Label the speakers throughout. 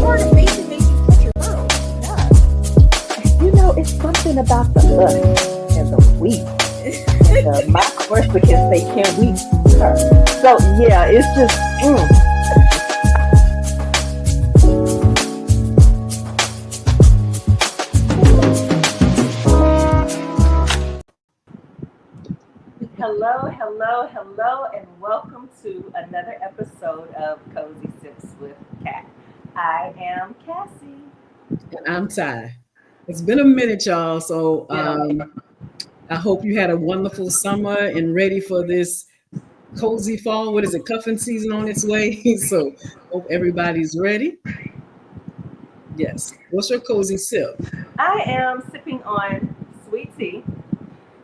Speaker 1: part of making such a girl. Yeah.
Speaker 2: It's something about the us and the we. My commercial can say, can we? So yeah, it's just.
Speaker 3: Hello, and welcome to another episode of Cozy Sips with Cat. I am Cassie.
Speaker 4: And I'm Tiye. It's been a minute, y'all. So I hope you had a wonderful summer and ready for this cozy fall. What is it? Cuffing season on its way. So hope everybody's ready. Yes. What's your cozy sip?
Speaker 3: I am sipping on sweet tea.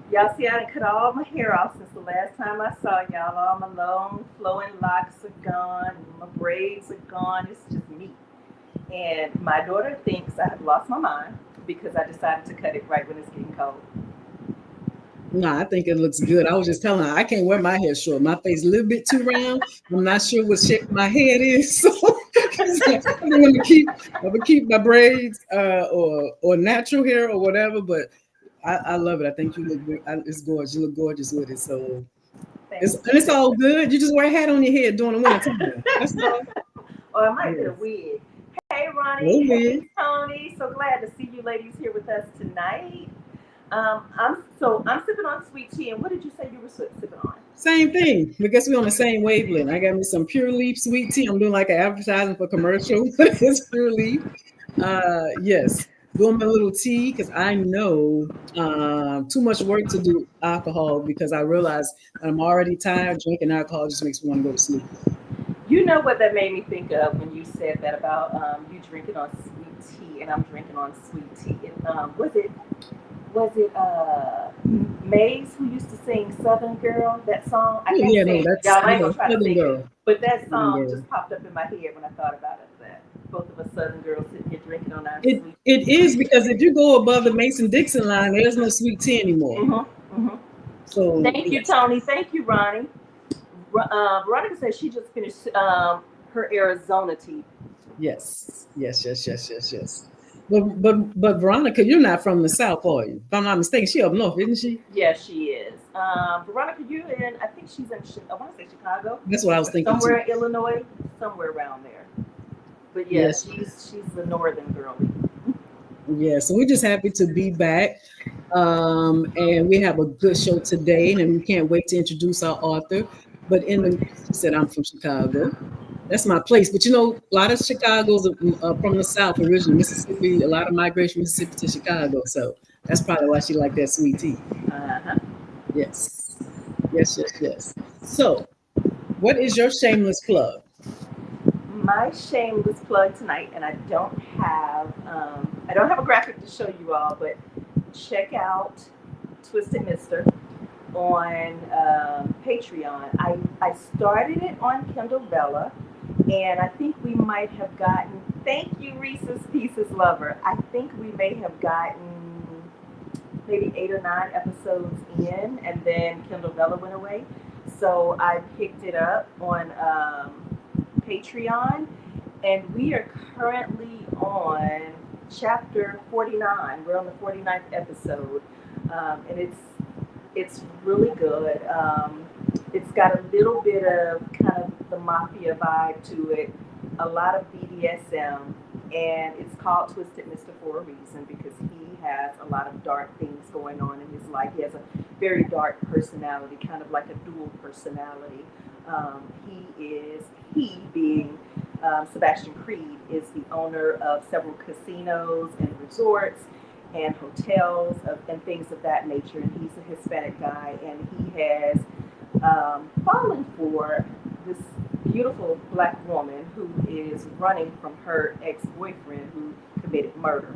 Speaker 3: Y'all see I cut all my hair off since the last time I saw y'all. All my long flowing locks are gone. My braids are gone. It's just me. And my daughter thinks I have lost my mind because I decided to cut it right when it's getting cold.
Speaker 4: No, I think it looks good. I was just telling her I can't wear my hair short. My face a little bit too round. I'm not sure what shape my head is. So I'm gonna keep my braids or natural hair or whatever. But I love it. I think you look good. It's gorgeous. You look gorgeous with it. So it's all good. You just wear a hat on your head during the winter time. That's all.
Speaker 3: Or I might get a wig. Hey Ronnie. Hey Tony. So glad to see you ladies here with us tonight. I'm sipping on sweet tea. And what did you say you were sipping on?
Speaker 4: Same thing. I guess we're on the same wavelength. I got me some Pure Leaf sweet tea. I'm doing like an advertising for commercial. It's Pure Leaf. Yes. Doing my little tea because I know too much work to do alcohol because I realize I'm already tired. Drinking alcohol just makes me want to go to sleep.
Speaker 3: You know what that made me think of when you said that about you drinking on sweet tea and I'm drinking on sweet tea. Was it Maze who used to sing Southern Girl, that song? I can't sing. Y'all ain't gonna try to sing it. But that song just popped up in my head when I thought about it. That both of us Southern girls sitting here drinking on our sweet tea.
Speaker 4: It is because if you go above the Mason-Dixon line, there's no sweet tea anymore. So
Speaker 3: thank you, Tony. Thank you, Ronnie. Veronica says she just finished her Arizona tea.
Speaker 4: Yes. But Veronica, you're not from the South, are you? If I'm not mistaken, she up north, isn't she?
Speaker 3: Yes, she is. Veronica, I think she's I want to say Chicago.
Speaker 4: That's what I was thinking.
Speaker 3: Somewhere in Illinois, somewhere around there. But yes. she's the northern girlie.
Speaker 4: Yeah, so we're just happy to be back. And we have a good show today, and we can't wait to introduce our author. But she said I'm from Chicago. That's my place. But a lot of Chicago's from the South originally, Mississippi, a lot of migration from Mississippi to Chicago. So that's probably why she liked that sweet tea. Yes. So what is your shameless plug?
Speaker 3: My shameless plug tonight, and I don't have a graphic to show you all, but check out Twisted Mister on Patreon. I started it on Kindle Vella, and I think we might have gotten, thank you Reese's Pieces Lover, I think we may have gotten maybe 8 or 9 episodes in, and then Kindle Vella went away. So I picked it up on Patreon, and we are currently on chapter 49. We're on the 49th episode, and it's really good. It's got a little bit of kind of the mafia vibe to it, a lot of BDSM, and it's called Twisted Mister for a reason because he has a lot of dark things going on in his life. He has a very dark personality, kind of like a dual personality. He being Sebastian Creed, is the owner of several casinos and resorts and hotels and things of that nature. And he's a Hispanic guy, and he has fallen for this beautiful black woman who is running from her ex-boyfriend who committed murder.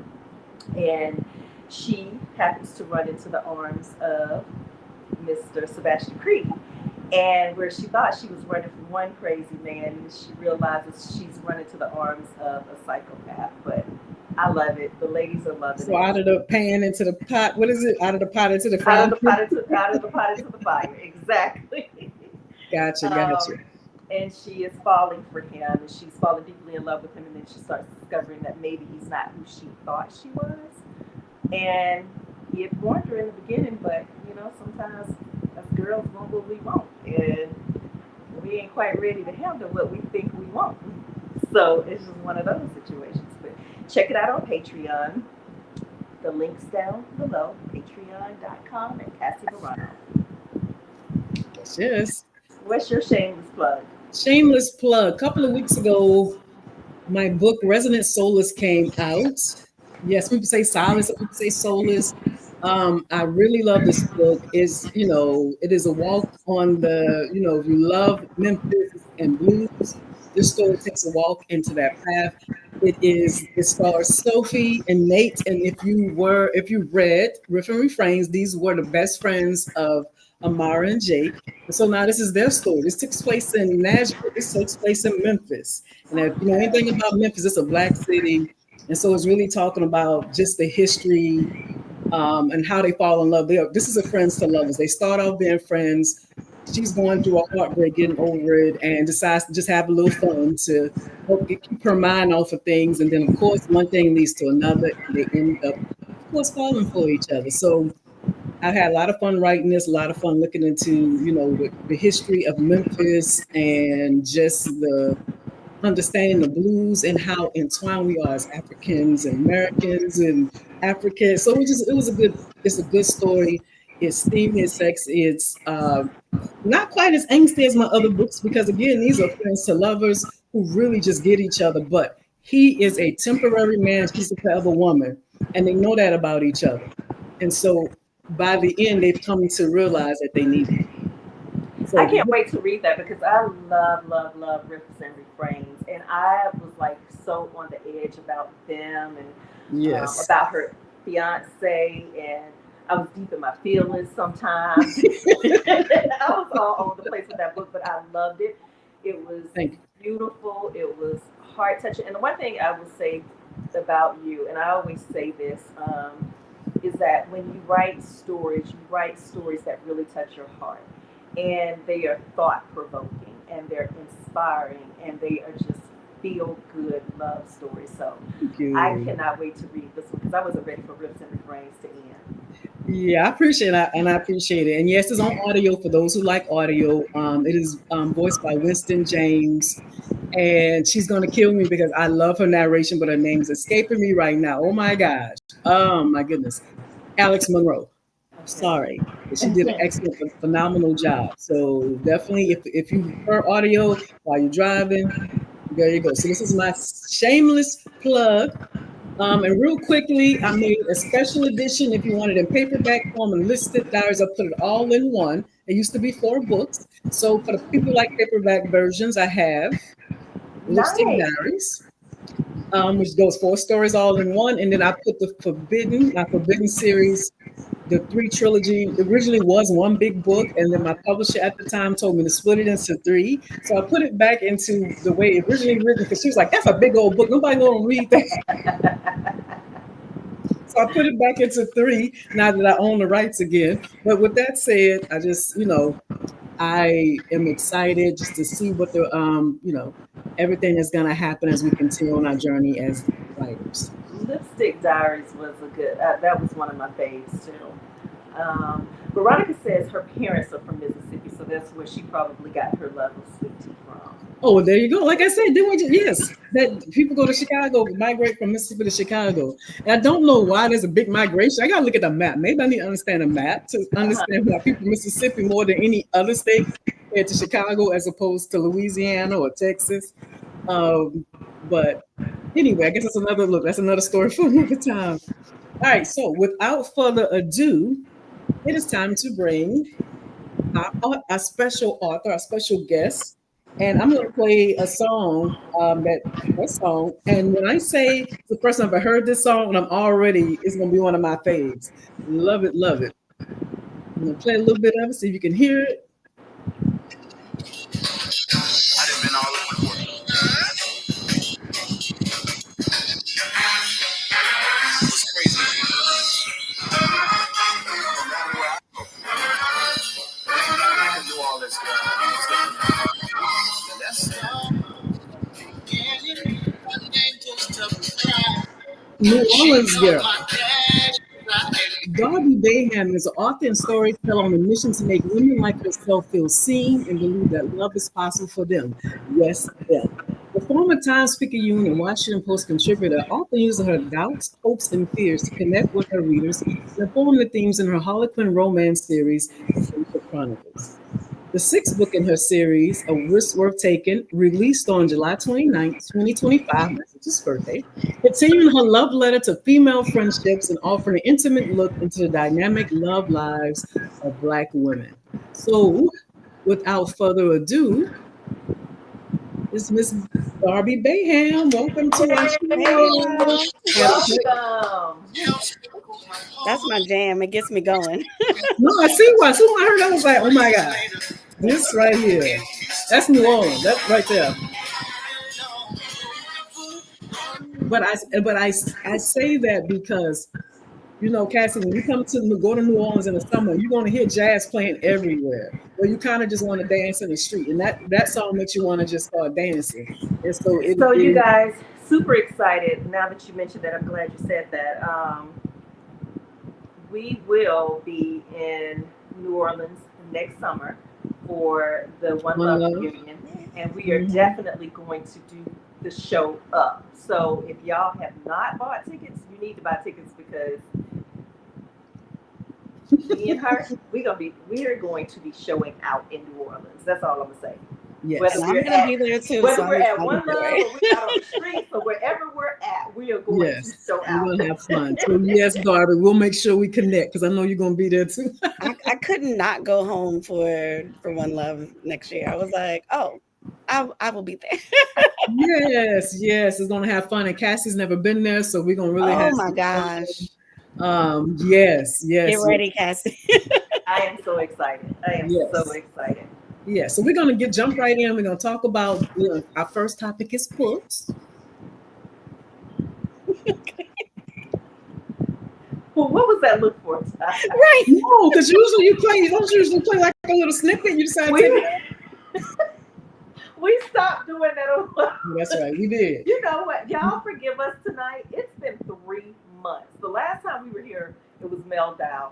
Speaker 3: And she happens to run into the arms of Mr. Sebastian Creed. And where she thought she was running from one crazy man, she realizes she's running to the arms of a psychopath. But I love it. The ladies are loving it.
Speaker 4: So out of the pan into the pot. What is it? Out of the pot into the fire.
Speaker 3: Out of the pot into the fire. Exactly.
Speaker 4: Gotcha.
Speaker 3: and she is falling for him, and she's falling deeply in love with him, and then she starts discovering that maybe he's not who she thought she was. And it warned her in the beginning, but sometimes us girls want what we want, and we ain't quite ready to handle what we think we want. So it's just one of those situations. But check it out on Patreon. The link's down below, patreon.com and Cassie Barano.
Speaker 4: Yes, yes.
Speaker 3: What's your shameless plug?
Speaker 4: Shameless plug. A couple of weeks ago, my book Resonant Soulless came out. Yes, people say silence, some people say soulless. I really love this book. It is a walk on if you love Memphis and blues, this story takes a walk into that path. It stars Sophie and Nate, and if you read Riff and Refrains, these were the best friends of Amara and Jake. And so now this is their story. This takes place in Nashville. This takes place in Memphis. And if you know anything about Memphis, it's a black city. And so it's really talking about just the history and how they fall in love. This is a friends to lovers. They start off being friends. She's going through a heartbreak, getting over it, and decides to just have a little fun to keep her mind off of things. And then, of course, one thing leads to another, and they end up, of course, falling for each other. So I've had a lot of fun writing this, a lot of fun looking into, the history of Memphis and just the understanding the blues and how entwined we are as Africans and Americans and Africans. So it's a good story. It's steamy, it's sex, it's not quite as angsty as my other books because again, these are friends to lovers who really just get each other. But he is a temporary man, she's a forever woman, and they know that about each other. And so by the end, they've come to realize that they need it.
Speaker 3: I
Speaker 4: So
Speaker 3: can't wait to read that because I love, love, love riffs and refrains, and I was like so on the edge about them and
Speaker 4: yes.
Speaker 3: about her fiance, and I was deep in my feelings sometimes. I was all over the place with that book, but I loved it. It was beautiful. It was heart touching. And the one thing I will say about you, and I always say this, is that when you write stories that really touch your heart, and they are thought provoking, and they're inspiring, and they are just feel good love stories. So I cannot wait to read this one because I wasn't ready for riffs and refrains to end.
Speaker 4: Yeah, I appreciate it, and I appreciate it. And yes, it's on audio for those who like audio. It is voiced by Winston James, and she's gonna kill me because I love her narration, but her name's escaping me right now. Oh my gosh! Oh my goodness, Alex Monroe. Sorry, but she did an excellent, phenomenal job. So definitely, if you prefer audio while you're driving, there you go. So this is my shameless plug. And real quickly, I made a special edition if you want it in paperback form and listed diaries. I put it all in one. It used to be 4 books. So for the people like paperback versions, I have Lipstick Diaries, which goes 4 stories all in one. And then I put my Forbidden series, the 3 trilogy. It originally was one big book, and then my publisher at the time told me to split it into 3. So I put it back into the way it originally written because she was like, "That's a big old book. Nobody gonna read that." So I put it back into 3 now that I own the rights again. But with that said, I just, I am excited just to see what everything is going to happen as we continue on our journey as writers.
Speaker 3: Lipstick Diaries was a good. That was one of my faves too. Veronica says her parents are from Mississippi, so that's where she probably got her love of sweet tea from.
Speaker 4: Oh, there you go. Like I said, yes, that people go to Chicago, migrate from Mississippi to Chicago. And I don't know why there's a big migration. I got to look at the map. Maybe I need to understand the map to understand why people in Mississippi more than any other state head to Chicago as opposed to Louisiana or Texas. But anyway, I guess that's another look. That's another story for another time. All right. So without further ado, it is time to bring our special author, our special guest. And I'm going to play a song, song. And when I say it's the first time I've ever heard this song, and it's going to be one of my faves. Love it, love it. I'm going to play a little bit of it, see if you can hear it. I done been all over the world. It's crazy. No matter where I go, I can do all this stuff. And New Orleans girl. Darby Baham is an author and storyteller on a mission to make women like herself feel seen and believe that love is possible for them. Yes, them. The former Times-Picayune and Washington Post contributor often uses her doubts, hopes, and fears to connect with her readers and inform the themes in her Harlequin romance series, The Friendship Chronicles. The sixth book in her series, A Risk Worth Taking, released on July 29th, 2025, that's his birthday, continuing her love letter to female friendships and offering an intimate look into the dynamic love lives of Black women. So, without further ado, it's Miss Darby Baham. Welcome to our
Speaker 1: Hey,
Speaker 4: show.
Speaker 3: Welcome.
Speaker 1: that's my jam. It gets me going.
Speaker 4: No, I see one. As soon as I heard that, I was like, oh my God. This right here. That's New Orleans. That's right there. But I say that because Cassie, when you go to New Orleans in the summer, you're gonna hear jazz playing everywhere. Or you kind of just want to dance in the street, and that song makes you want to just start dancing. And so
Speaker 3: So you guys, super excited. Now that you mentioned that, I'm glad you said that. We will be in New Orleans next summer for the One Love reunion, and we are definitely going to do the show up. So if y'all have not bought tickets, you need to buy tickets because me and her, we are going to be showing out in New Orleans. That's all I'm gonna say.
Speaker 4: Yes.
Speaker 1: And I'm gonna be there too.
Speaker 3: Whether
Speaker 1: So
Speaker 3: we're
Speaker 1: I'm
Speaker 3: at One
Speaker 1: excited
Speaker 3: Love
Speaker 1: for it.
Speaker 3: or we're out on the streets or wherever we're at, we are going to show out.
Speaker 4: We're gonna have fun. So yes, Darby, we'll make sure we connect because I know you're gonna be there too.
Speaker 1: I could not go home for One Love next year. I was like, oh, I will be there.
Speaker 4: Yes, it's gonna have fun. And Cassie's never been there, so we're gonna really have
Speaker 1: Oh my
Speaker 4: some
Speaker 1: gosh.
Speaker 4: fun. Yes.
Speaker 1: Get ready, Cassie.
Speaker 3: I am so excited. So excited.
Speaker 4: Yeah, so we're gonna jump right in. We're gonna talk about our first topic is books.
Speaker 3: Well, what was that look for?
Speaker 1: Right.
Speaker 4: No, because you don't usually play like a little snippet. You decide
Speaker 3: We stopped doing that a while.
Speaker 4: That's right, we did.
Speaker 3: You know what? Y'all forgive us tonight. It's been 3 months. The last time we were here, it was Mel Dau.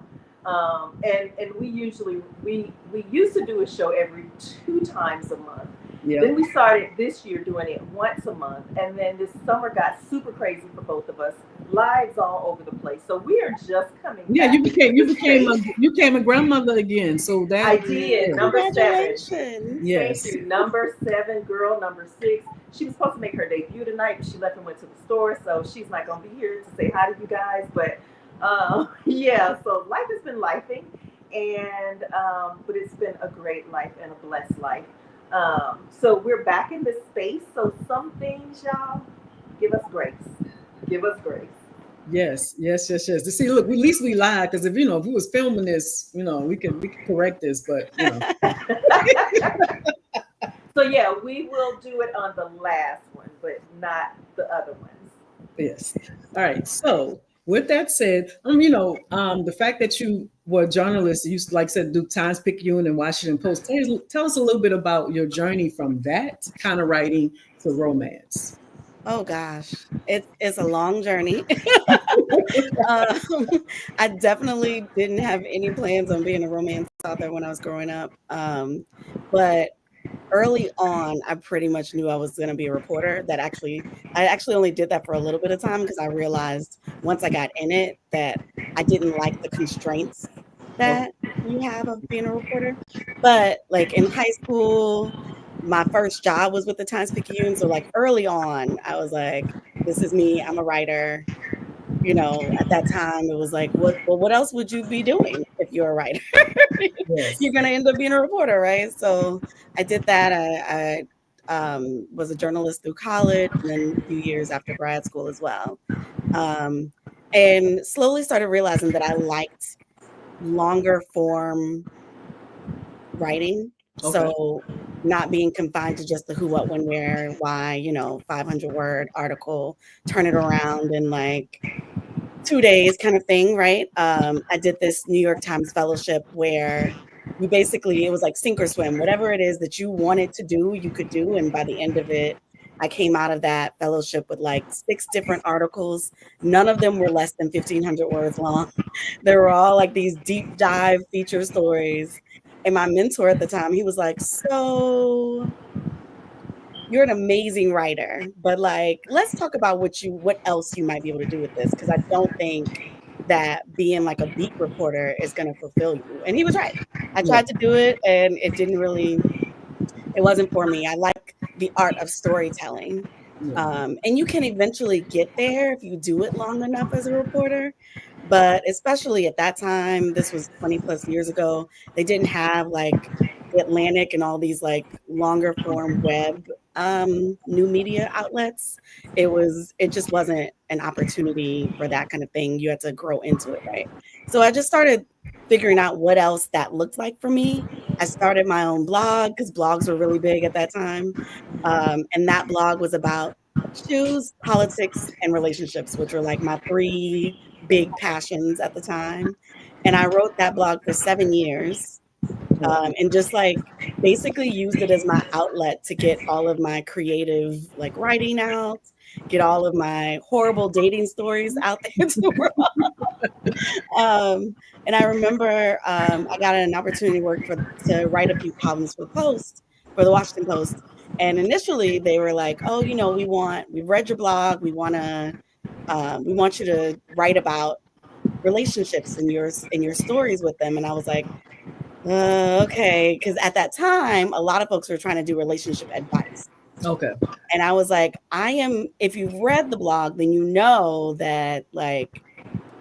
Speaker 3: And we used to do a show every 2 times a month.
Speaker 4: Yeah.
Speaker 3: Then we started this year doing it once a month, and then this summer got super crazy for both of us. Lives all over the place. So we are just coming.
Speaker 4: Yeah,
Speaker 3: back
Speaker 4: you became a grandmother again. So that
Speaker 3: I did. Number 7.
Speaker 1: Congratulations.
Speaker 4: Yes.
Speaker 3: Thank you. Number 7 girl. Number 6. She was supposed to make her debut tonight, but she left and went to the store, so she's not gonna be here to say hi to you guys. But yeah, so life has been lifing, and but it's been a great life and a blessed life. So we're back in this space. So some things, y'all, give us grace. Give us grace.
Speaker 4: Yes. To see, look, at least we lied because if we was filming this, we could correct this, but
Speaker 3: So yeah, we will do it on the last one, but not the other ones.
Speaker 4: Yes. All right. So with that said, the fact that you were a journalist, you like I said, do Times-Picayune and Washington Post. Tell us a little bit about your journey from that kind of writing to romance.
Speaker 1: Oh gosh, it's a long journey. I definitely didn't have any plans on being a romance author when I was growing up. But early on, I pretty much knew I was going to be a reporter. I actually only did that for a little bit of time because I realized once I got in it that I didn't like the constraints that you have of being a reporter. But like in high school, my first job was with the Times-Picayune. So like early on, I was like, this is me. I'm a writer. At that time, it was like, what else would you be doing if you're a writer?
Speaker 4: Yes.
Speaker 1: You're going to end up being a reporter, right? So I did that. I was a journalist through college and then a few years after grad school as well. And slowly started realizing that I liked longer form writing. Okay. So not being confined to just the who, what, when, where, why, 500-word article, turn it around in like 2 days kind of thing, right? I did this New York Times fellowship where it was like sink or swim. Whatever it is that you wanted to do, you could do. And by the end of it, I came out of that fellowship with like 6 different articles. None of them were less than 1,500 words long. They were all like these deep dive feature stories. And my mentor at the time, he was like, "So you're an amazing writer, but like, let's talk about what else you might be able to do with this. Cause I don't think that being like a beat reporter is going to fulfill you." And he was right. I
Speaker 4: Yeah.
Speaker 1: tried to do it and it wasn't for me. I like the art of storytelling.
Speaker 4: Yeah.
Speaker 1: And you can eventually get there if you do it long enough as a reporter. But especially at that time, this was 20 plus years ago, they didn't have like the Atlantic and all these like longer form web new media outlets. It just wasn't an opportunity for that kind of thing. You had to grow into it, right? So I just started figuring out what else that looked like for me. I started my own blog because blogs were really big at that time. And that blog was about shoes, politics, and relationships, which were like my 3 big passions at the time. And I wrote that blog for 7 years,
Speaker 4: Yeah.
Speaker 1: and just like basically used it as my outlet to get all of my creative like writing out, get all of my horrible dating stories out there to the world. Um, and I remember I got an opportunity to to write a few columns for the Post, for the Washington Post. And initially they were like, "Oh, we've read your blog. We want you to write about relationships in your stories with them." And I was like, okay, because at that time, a lot of folks were trying to do relationship advice.
Speaker 4: Okay.
Speaker 1: And I was like, if you've read the blog, then you know that like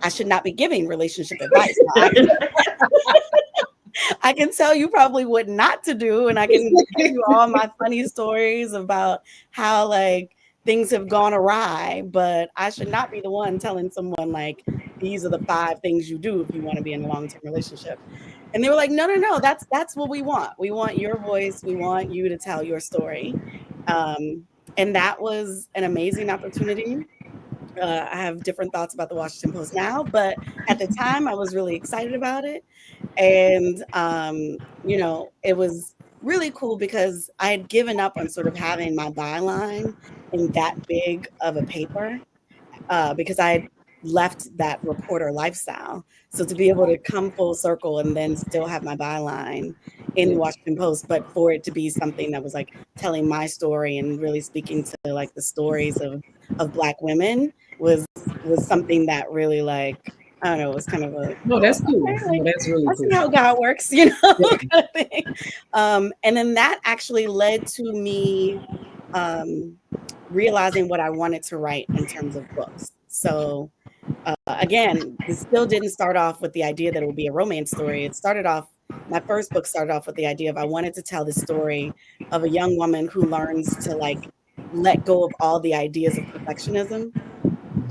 Speaker 1: I should not be giving relationship advice. Now, I can tell you probably what not to do, and I can tell you all my funny stories about how like things have gone awry, but I should not be the one telling someone like these are the 5 things you do if you want to be in a long-term relationship. And they were like, "No, no, no, that's what we want. We want your voice. We want you to tell your story." And that was an amazing opportunity. I have different thoughts about the Washington Post now, but at the time I was really excited about it. And, it was really cool because I had given up on sort of having my byline in that big of a paper, because I had left that reporter lifestyle. So to be able to come full circle and then still have my byline in
Speaker 4: Yeah.
Speaker 1: the Washington Post, but for it to be something that was like telling my story and really speaking to like the stories of Black women was something that really like, I don't know, it was kind of a,
Speaker 4: No,
Speaker 1: oh,
Speaker 4: that's cool.
Speaker 1: okay,
Speaker 4: No,
Speaker 1: like
Speaker 4: that's really
Speaker 1: I
Speaker 4: cool.
Speaker 1: see how God works,
Speaker 4: Yeah.
Speaker 1: kind of thing. And then that actually led to me um, realizing what I wanted to write in terms of books. So again, this still didn't start off with the idea that it would be a romance story. My first book started off with the idea of I wanted to tell the story of a young woman who learns to like let go of all the ideas of perfectionism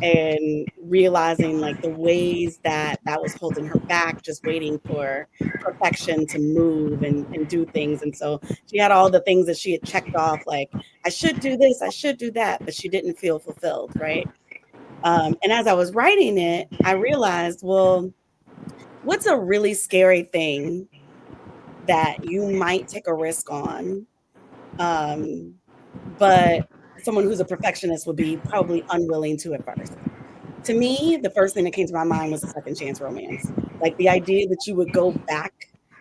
Speaker 1: and realizing like the ways that that was holding her back, just waiting for perfection to move and do things. And so she had all the things that she had checked off, like, I should do this, I should do that, but she didn't feel fulfilled, right? And as I was writing it, I realized, well, what's a really scary thing that you might take a risk on, um, but someone who's a perfectionist would be probably unwilling to at first? To me, the first thing that came to my mind was a second chance romance. Like the idea that you would go back,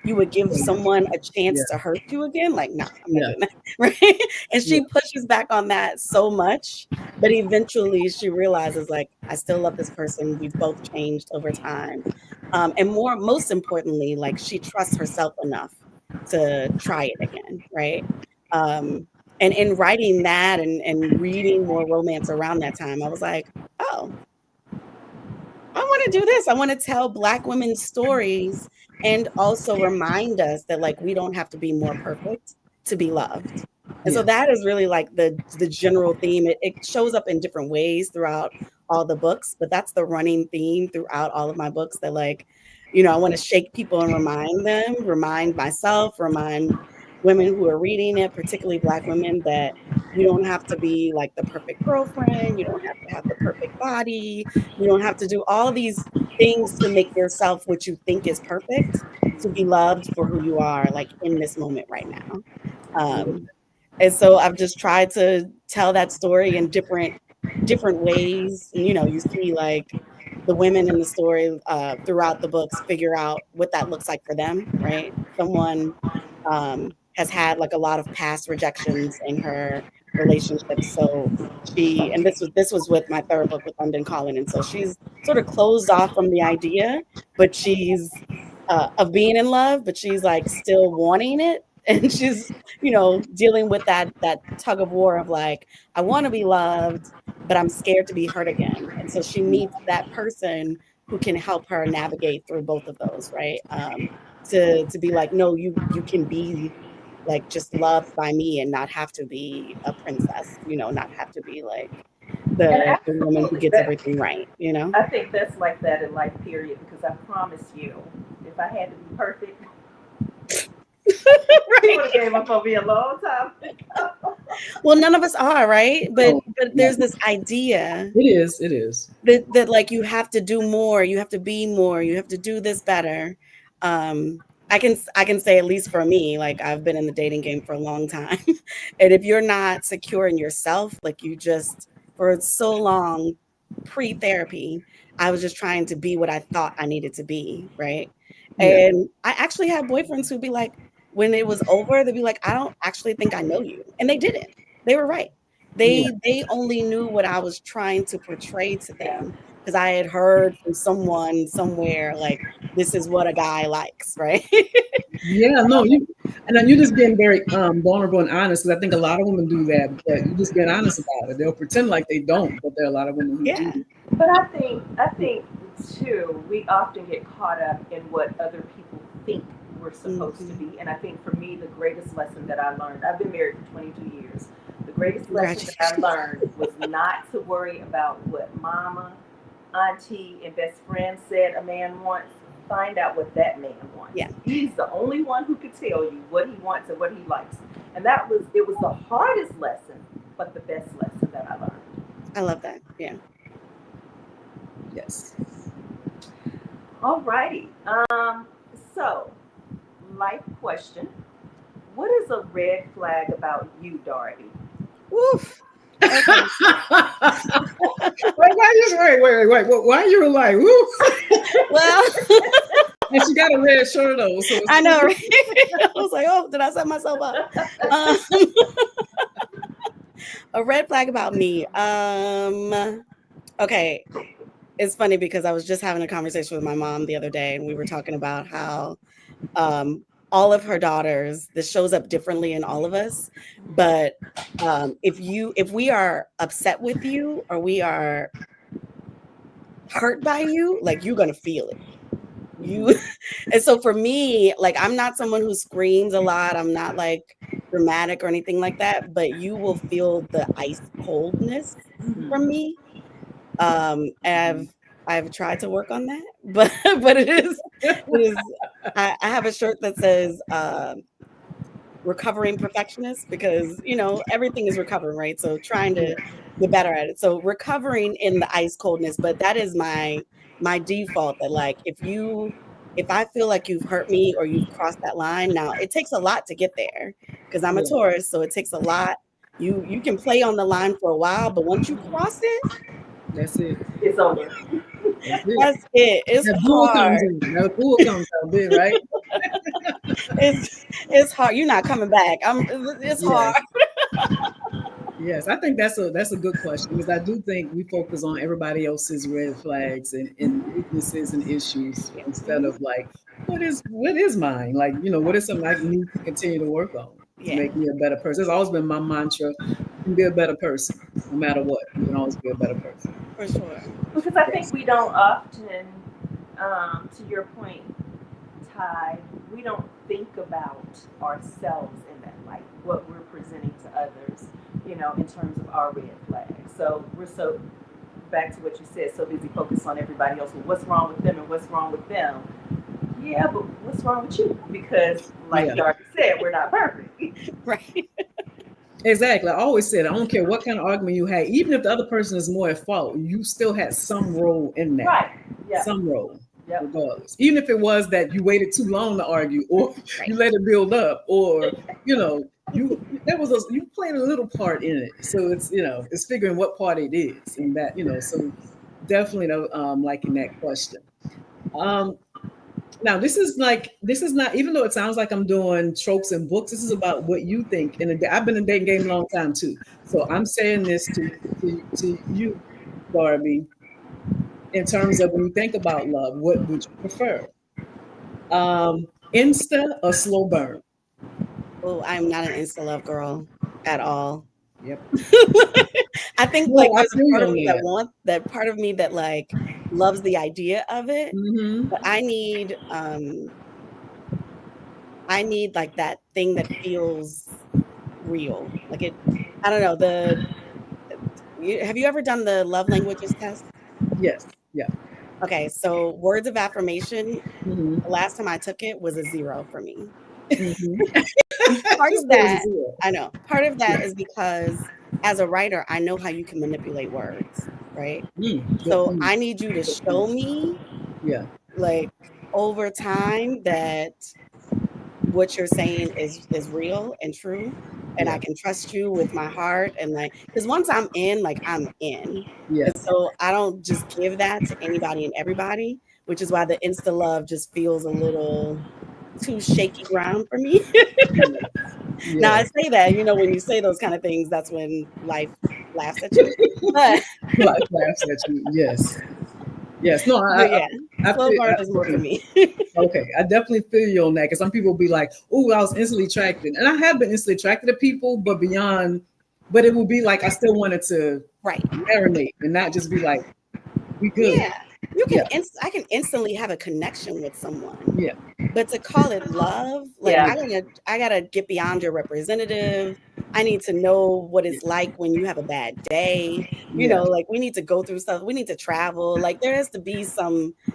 Speaker 1: you would give someone a
Speaker 4: Yeah.
Speaker 1: chance to hurt you again. Like, nah, I'm not
Speaker 4: Yeah.
Speaker 1: doing that. Right. And
Speaker 4: Yeah.
Speaker 1: she pushes back on that so much. But eventually she realizes, like, I still love this person. We've both changed over time. And most importantly, like she trusts herself enough to try it again. Right. Um, and in writing that and reading more romance around that time, I was like, oh, I want to do this. I want to tell Black women's stories and also remind us that like we don't have to be more perfect to be loved. And so
Speaker 4: Yeah.
Speaker 1: that is really like the general theme. It shows up in different ways throughout all the books, but that's the running theme throughout all of my books that like, I want to shake people and remind them, remind myself, remind women who are reading it, particularly Black women, that you don't have to be like the perfect girlfriend, you don't have to have the perfect body, you don't have to do all these things to make yourself what you think is perfect to be loved for who you are, like in this moment right now.
Speaker 4: Yeah.
Speaker 1: Um, And so I've just tried to tell that story in different ways. And you see like the women in the story throughout the books figure out what that looks like for them, right? Someone has had like a lot of past rejections in her relationships. So and this was with my third book with London Calling, and so she's sort of closed off from the idea, but she's of being in love, but she's like still wanting it, and she's dealing with that tug of war of like, I want to be loved, but I'm scared to be hurt again. And so she meets that person who can help her navigate through both of those, right? To be like, no, you can be like just loved by me and not have to be a princess, not have to be like
Speaker 3: And
Speaker 1: the woman who
Speaker 3: absolutely,
Speaker 1: gets everything right.
Speaker 3: I think that's like that in life, period. Because I promise you, if I had to be perfect, he would have
Speaker 1: Right.
Speaker 3: gave up on me a long time ago.
Speaker 1: Well, none of us are, right? But
Speaker 4: No, no.
Speaker 1: there's this idea
Speaker 4: It is. It is.
Speaker 1: that like you have to do more, you have to be more, you have to do this better. I can say, at least for me, like I've been in the dating game for a long time. And if you're not secure in yourself, like you just for so long pre-therapy, I was just trying to be what I thought I needed to be, right?
Speaker 4: Yeah.
Speaker 1: And I actually had boyfriends who'd be like, when it was over, they'd be like, I don't actually think I know you. And they didn't. They were right.
Speaker 4: Yeah.
Speaker 1: They only knew what I was trying to portray to
Speaker 3: Yeah.
Speaker 1: them because I had heard from someone somewhere like this is what a guy likes, right?
Speaker 4: Yeah. No. And then you're just being very vulnerable and honest, because I think a lot of women do that. But you're just being honest about it. They'll pretend like they don't, but there are a lot of women who
Speaker 1: Yeah.
Speaker 4: do.
Speaker 3: But I think too, we often get caught up in what other people think we're supposed to
Speaker 1: Mhm.
Speaker 3: be. And I think for me, the greatest lesson that I learned, I've been married for 22 years. The greatest lesson that I
Speaker 1: Congratulations.
Speaker 3: learned was not to worry about what mama, auntie, and best friend said a man wants. Find out what that man wants.
Speaker 1: Yeah,
Speaker 3: He's the only one who could tell you what he wants and what he likes. And it was the hardest lesson, but the best lesson that I learned.
Speaker 1: I love that. Yeah.
Speaker 4: Yes.
Speaker 3: All righty. So, life question. What is a red flag about you, Darby?
Speaker 1: Woof. Okay.
Speaker 4: Wait. Why you were like, woo?
Speaker 1: Well,
Speaker 4: And she got a red shirt on, so
Speaker 1: I
Speaker 4: it's
Speaker 1: know, right? I was like, oh, did I set myself up? Um, a red flag about me. Okay. It's funny because I was just having a conversation with my mom the other day, and we were talking about how um, all of her daughters, this shows up differently in all of us. But if we are upset with you or we are hurt by you, like you're gonna feel it. You and so for me, like I'm not someone who screams a lot. I'm not like dramatic or anything like that, but you will feel the ice coldness from me. I've tried to work on that, but but it is I have a shirt that says recovering perfectionist because everything is recovering, right? So trying
Speaker 4: yeah,
Speaker 1: to get better at it. So recovering in the ice coldness, but that is my default that like if I feel like you've hurt me or you've crossed that line, now it takes a lot to get there because I'm a
Speaker 4: yeah.
Speaker 1: Taurus, so it takes a lot. You can play on the line for a while, but once you cross it,
Speaker 4: That's it.
Speaker 3: It's over.
Speaker 4: That's it.
Speaker 1: that's it. It's
Speaker 4: That bull comes
Speaker 1: hard.
Speaker 4: in. That bull comes out big, right?
Speaker 1: It's hard. You're not coming back. It's hard.
Speaker 4: Yes. Yes, I think that's a good question, because I do think we focus on everybody else's red flags and weaknesses and issues
Speaker 1: Yeah.
Speaker 4: instead of like what is mine? Like, what is something I need to continue to work on to
Speaker 1: Yeah,
Speaker 4: make me a better person? It's always been my mantra. You can be a better person no matter what. You can always be a better person.
Speaker 1: for sure.
Speaker 3: Because I think
Speaker 4: Yes.
Speaker 3: we don't often, to your point, Ty, we don't think about ourselves in that light, what we're presenting to others, in terms of our red flags. So we're so, back to what you said, so busy focused on everybody else. Well, what's wrong with them and what's wrong with them? Yeah, but what's wrong with you? Because, like
Speaker 4: Yeah.
Speaker 3: Darby said, we're not perfect.
Speaker 1: Right.
Speaker 4: Exactly. I always said I don't care what kind of argument you had, even if the other person is more at fault, you still had some role in that.
Speaker 3: Right. Yep.
Speaker 4: Some role,
Speaker 3: Yep.
Speaker 4: regardless. Even if it was that you waited too long to argue, or
Speaker 1: Right.
Speaker 4: you let it build up, or you you played a little part in it, so it's it's figuring what part it is, and that so definitely liking that question. Um, Now this is not, even though it sounds like I'm doing tropes and books. This is about what you think. And I've been in the dating game a long time too, so I'm saying this to you, Darby. In terms of when you think about love, what would you prefer? Insta or slow burn?
Speaker 1: Oh, I'm not an insta love girl at all.
Speaker 4: Yep.
Speaker 1: I think
Speaker 4: No,
Speaker 1: like
Speaker 4: I
Speaker 1: there's
Speaker 4: feel
Speaker 1: a
Speaker 4: you
Speaker 1: part of
Speaker 4: on
Speaker 1: me that
Speaker 4: that.
Speaker 1: wants that part of me that like loves the idea of it,
Speaker 4: Mm-hmm.
Speaker 1: but I need like that thing that feels real. Like it I don't know, have you ever done the love languages test?
Speaker 4: Yes. Yeah.
Speaker 1: Okay, so words of affirmation,
Speaker 4: Mm-hmm.
Speaker 1: the last time I took it was a 0 for me.
Speaker 4: Mm-hmm.
Speaker 1: And part
Speaker 4: Just
Speaker 1: of
Speaker 4: those
Speaker 1: that
Speaker 4: zero.
Speaker 1: I know. Part of that
Speaker 4: Yeah.
Speaker 1: is because as a writer, I know how you can manipulate words, right?
Speaker 4: Good
Speaker 1: So
Speaker 4: point.
Speaker 1: I need you to
Speaker 4: Good point.
Speaker 1: show me,
Speaker 4: Yeah.
Speaker 1: like, over time that what you're saying is real and true, and I
Speaker 4: Yeah.
Speaker 1: can trust you with my heart, and, like, because once I'm in, like, I'm in.
Speaker 4: Yeah.
Speaker 1: And so I don't just give that to anybody and everybody, which is why the insta love just feels a little too shaky ground for me.
Speaker 4: Yeah.
Speaker 1: Now I
Speaker 4: Yes.
Speaker 1: say that, when you say those kind of things, that's when life laughs at you. But
Speaker 4: Life laughs at you. Yes. Yes. No,
Speaker 1: but yeah,
Speaker 4: I
Speaker 1: slow
Speaker 4: feel,
Speaker 1: burn is more for
Speaker 4: I,
Speaker 1: me.
Speaker 4: okay. I definitely feel you on that, because some people will be like, "Oh, I was instantly attracted," and I have been instantly attracted to people, but beyond, but it would be like I still wanted to
Speaker 1: Right.
Speaker 4: marinate and not just be like, "We good."
Speaker 1: Yeah. You can
Speaker 4: Yeah.
Speaker 1: I can instantly have a connection with someone,
Speaker 4: Yeah.
Speaker 1: but to call it love, like
Speaker 3: Yeah.
Speaker 1: I gotta get beyond your representative. I need to know what it's like when you have a bad day.
Speaker 4: Yeah.
Speaker 1: Like we need to go through stuff. We need to travel. Like there has to be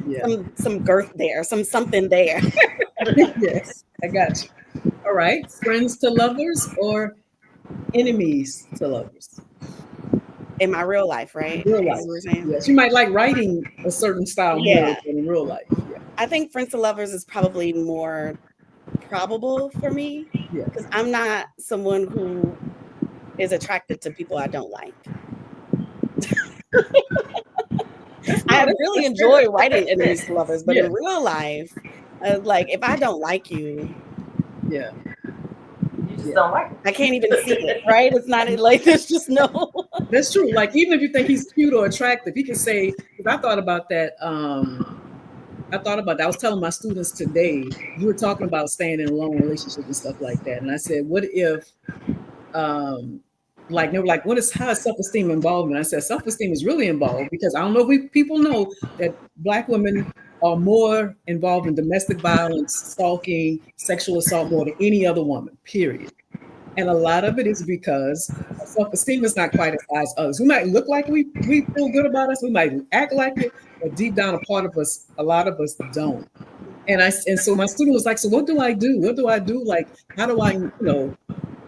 Speaker 4: Yeah.
Speaker 1: some girth there, something there.
Speaker 4: Yes. I got you. All right. Friends to lovers or enemies to lovers?
Speaker 1: In my real life,
Speaker 4: In
Speaker 1: right?
Speaker 4: real
Speaker 1: Is
Speaker 4: life.
Speaker 1: what we're saying.
Speaker 4: Yes. You might like writing a certain style more
Speaker 1: Yeah.
Speaker 4: than in real life. Yeah.
Speaker 1: I think friends to lovers is probably more probable for me
Speaker 4: Yeah.
Speaker 1: because I'm not someone who is attracted to people I don't like.
Speaker 4: That's
Speaker 1: I
Speaker 4: no,
Speaker 1: really
Speaker 4: that's fair.
Speaker 1: enjoy writing enemies to lovers, but in
Speaker 4: Yeah.
Speaker 1: real life, like if I don't like you,
Speaker 4: Yeah.
Speaker 3: You just
Speaker 4: Yeah.
Speaker 3: don't like
Speaker 1: I can't even see it,
Speaker 3: them.
Speaker 1: right? It's not like there's just no.
Speaker 4: That's true. Like even if you think he's cute or attractive, he can say, because I thought about that. I thought about that. I was telling my students today, we were talking about staying in a long relationship and stuff like that. And I said, what if um like they were like, what is how is self-esteem involved? And I said, self-esteem is really involved, because I don't know if people know that Black women are more involved in domestic violence, stalking, sexual assault more than any other woman, period. And a lot of it is because our self-esteem is not quite as high as others. We might look like we feel good about us, we might act like it, but deep down, a lot of us don't. And so my student was like, so what do I do? What do I do? Like, how do I?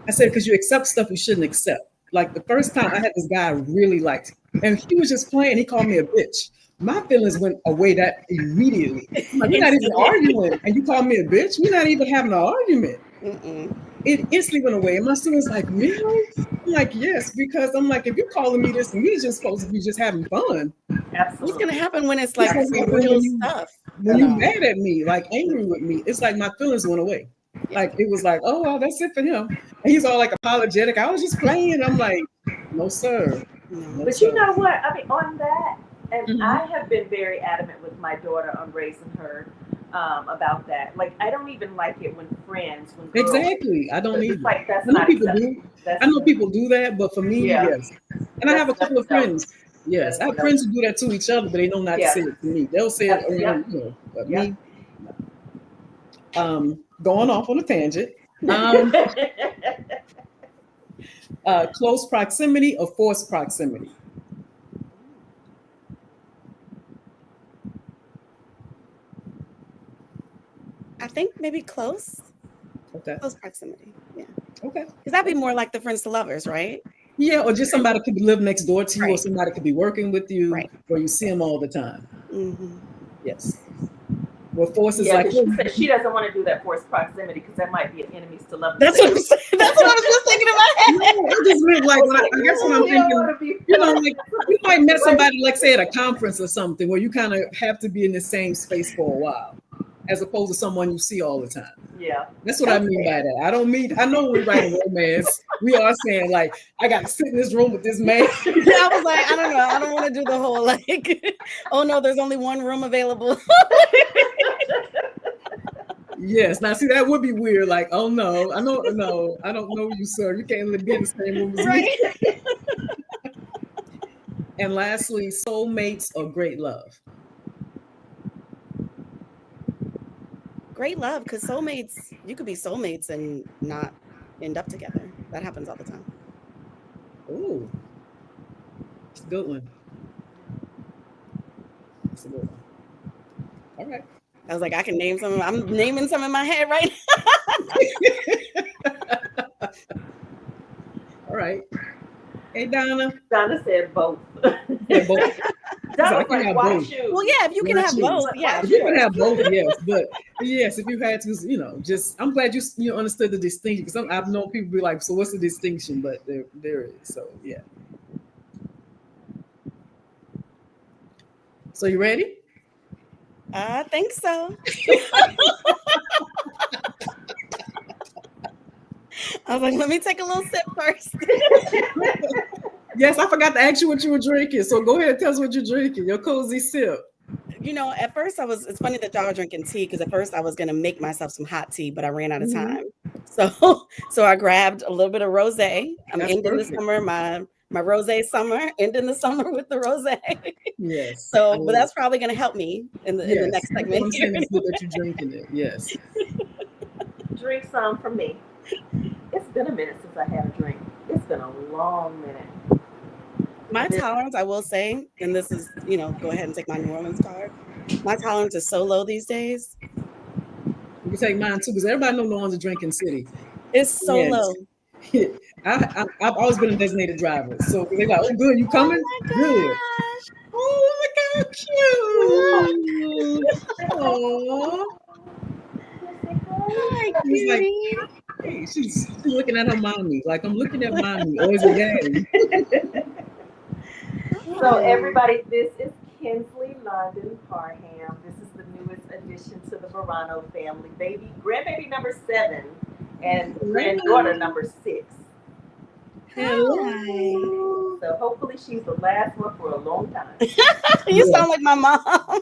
Speaker 4: I said, because you accept stuff you shouldn't accept. Like the first time I had this guy I really liked, and he was just playing. He called me a bitch. My feelings went away that immediately. I'm like, we're not even
Speaker 1: Instantly.
Speaker 4: arguing, and you call me a bitch. We're not even having an argument.
Speaker 1: Mm-mm.
Speaker 4: It instantly went away. And my student's like, really? I'm like, yes, because I'm like, if you're calling me this and we just supposed to be just having fun,
Speaker 1: What's gonna
Speaker 3: Absolutely.
Speaker 1: happen when it's
Speaker 4: it's
Speaker 1: like
Speaker 4: what's
Speaker 1: some
Speaker 4: happening
Speaker 1: real stuff?
Speaker 4: when you
Speaker 1: No.
Speaker 4: mad at me, like angry with me. It's like my feelings went away.
Speaker 1: Yeah.
Speaker 4: Like it was like, oh well, that's it for him. And he's all like apologetic. I was just playing. I'm like, no sir, no
Speaker 1: No.
Speaker 3: But you
Speaker 4: sir.
Speaker 3: know what? I mean, on that, and
Speaker 4: Mhm.
Speaker 3: I have been very adamant with my daughter on raising her about that. Like, I don't even like it when when girls,
Speaker 4: Exactly. I don't
Speaker 3: because it's
Speaker 4: either.
Speaker 3: like that's
Speaker 4: I know
Speaker 3: not
Speaker 4: people do.
Speaker 3: acceptable. That's
Speaker 4: I know people do that, but for me,
Speaker 3: yeah,
Speaker 4: yes. And I have a couple of
Speaker 3: no,
Speaker 4: friends. Yes,
Speaker 3: that's
Speaker 4: I have
Speaker 3: no.
Speaker 4: friends who do that to each other, but they know not to
Speaker 3: Yeah,
Speaker 4: say it to me. They'll say it around,
Speaker 3: yep,
Speaker 4: but
Speaker 3: yep.
Speaker 4: me, no. Going off on a tangent. Um, Close proximity or forced proximity?
Speaker 1: I think maybe
Speaker 4: Okay.
Speaker 1: close proximity. Yeah,
Speaker 4: Okay.
Speaker 1: because that'd be more like the friends to lovers, right?
Speaker 4: Yeah, or just somebody could live next door to you, or
Speaker 1: Right.
Speaker 4: somebody could be working with you,
Speaker 1: Right.
Speaker 4: or you see them all the time.
Speaker 1: Hmm.
Speaker 4: Yes. Well, force is
Speaker 3: Yeah,
Speaker 4: like,
Speaker 3: because she said she doesn't want to do that forced proximity because that might be an enemies to lovers.
Speaker 1: That's what I'm saying. That's what I was just thinking in my head.
Speaker 4: no, I just meant like, I guess what I'm
Speaker 3: You don't
Speaker 4: thinking,
Speaker 3: want to be
Speaker 4: you know, like you might met
Speaker 3: Right.
Speaker 4: somebody, like say at a conference or something, where you kind of have to be in the same space for a while, as opposed to someone you see all the time.
Speaker 3: Yeah.
Speaker 4: That's what I mean by that. I know when we write a romance, we are saying like, I got to sit in this room with this man.
Speaker 1: I was like, I don't know. I don't want to do the whole like, oh no, there's only one room available.
Speaker 4: Yes. Now, see, that would be weird. Like, oh no, I don't know you, sir. You can't be in the same room as me.
Speaker 1: Right?
Speaker 4: And lastly, soulmates or great love.
Speaker 1: Great love, because soulmates, you could be soulmates and not end up together. That happens all the time.
Speaker 4: Ooh, it's a good one. It's a good one. All right.
Speaker 1: I was like, I can name some. I'm naming some in my head right now.
Speaker 4: All right. Hey, Donna.
Speaker 3: Donna said both.
Speaker 4: Yeah, both.
Speaker 3: Donna
Speaker 4: I can have
Speaker 3: why
Speaker 4: both.
Speaker 3: choose?
Speaker 1: Well, yeah, if you can
Speaker 4: Why
Speaker 1: have
Speaker 4: choose?
Speaker 1: both, yeah.
Speaker 4: If you can have both, yes. But yes, if you had to, you know, just I'm glad you understood the distinction, because I've known people be like, so what's the distinction? But there is. So yeah. So you ready?
Speaker 1: I think so. I was like, let me take a little sip first.
Speaker 4: Yes, I forgot to ask you what you were drinking. So go ahead and tell us what you're drinking. Your cozy sip.
Speaker 1: You know, at first it's funny that y'all are drinking tea, because at first I was going to make myself some hot tea, but I ran out of time. So I grabbed a little bit of rosé. I'm
Speaker 4: That's
Speaker 1: ending
Speaker 4: perfect.
Speaker 1: the summer, my rosé summer, ending the summer with the rosé.
Speaker 4: Yes.
Speaker 1: So, but that's probably going to help me in the next
Speaker 4: That's
Speaker 1: segment.
Speaker 4: what I'm saying, it's good that you're drinking it. Yes.
Speaker 3: Drink some from me. It's been a minute since I had a drink. It's been a long minute.
Speaker 1: My tolerance, I will say, and this is, go ahead and take my New Orleans card. My tolerance is so low these days.
Speaker 4: You can take mine too, because everybody knows New Orleans is a drinking city.
Speaker 1: It's so low.
Speaker 4: I've always been a designated driver, so they're like, "Oh, good, you coming?
Speaker 1: Oh
Speaker 4: Good.
Speaker 1: my
Speaker 4: Oh, look how cute! Aww.
Speaker 1: Hi,
Speaker 4: He's like,
Speaker 1: cutie.
Speaker 4: hey, she's looking at her mommy, like I'm looking at mommy, or is it daddy?
Speaker 3: So everybody, this is Kinsley London Parham. This is the newest addition to the Verano family. Grandbaby number 7 and granddaughter number 6.
Speaker 1: Hello.
Speaker 3: So hopefully she's the last one for a long time.
Speaker 1: You sound like my mom.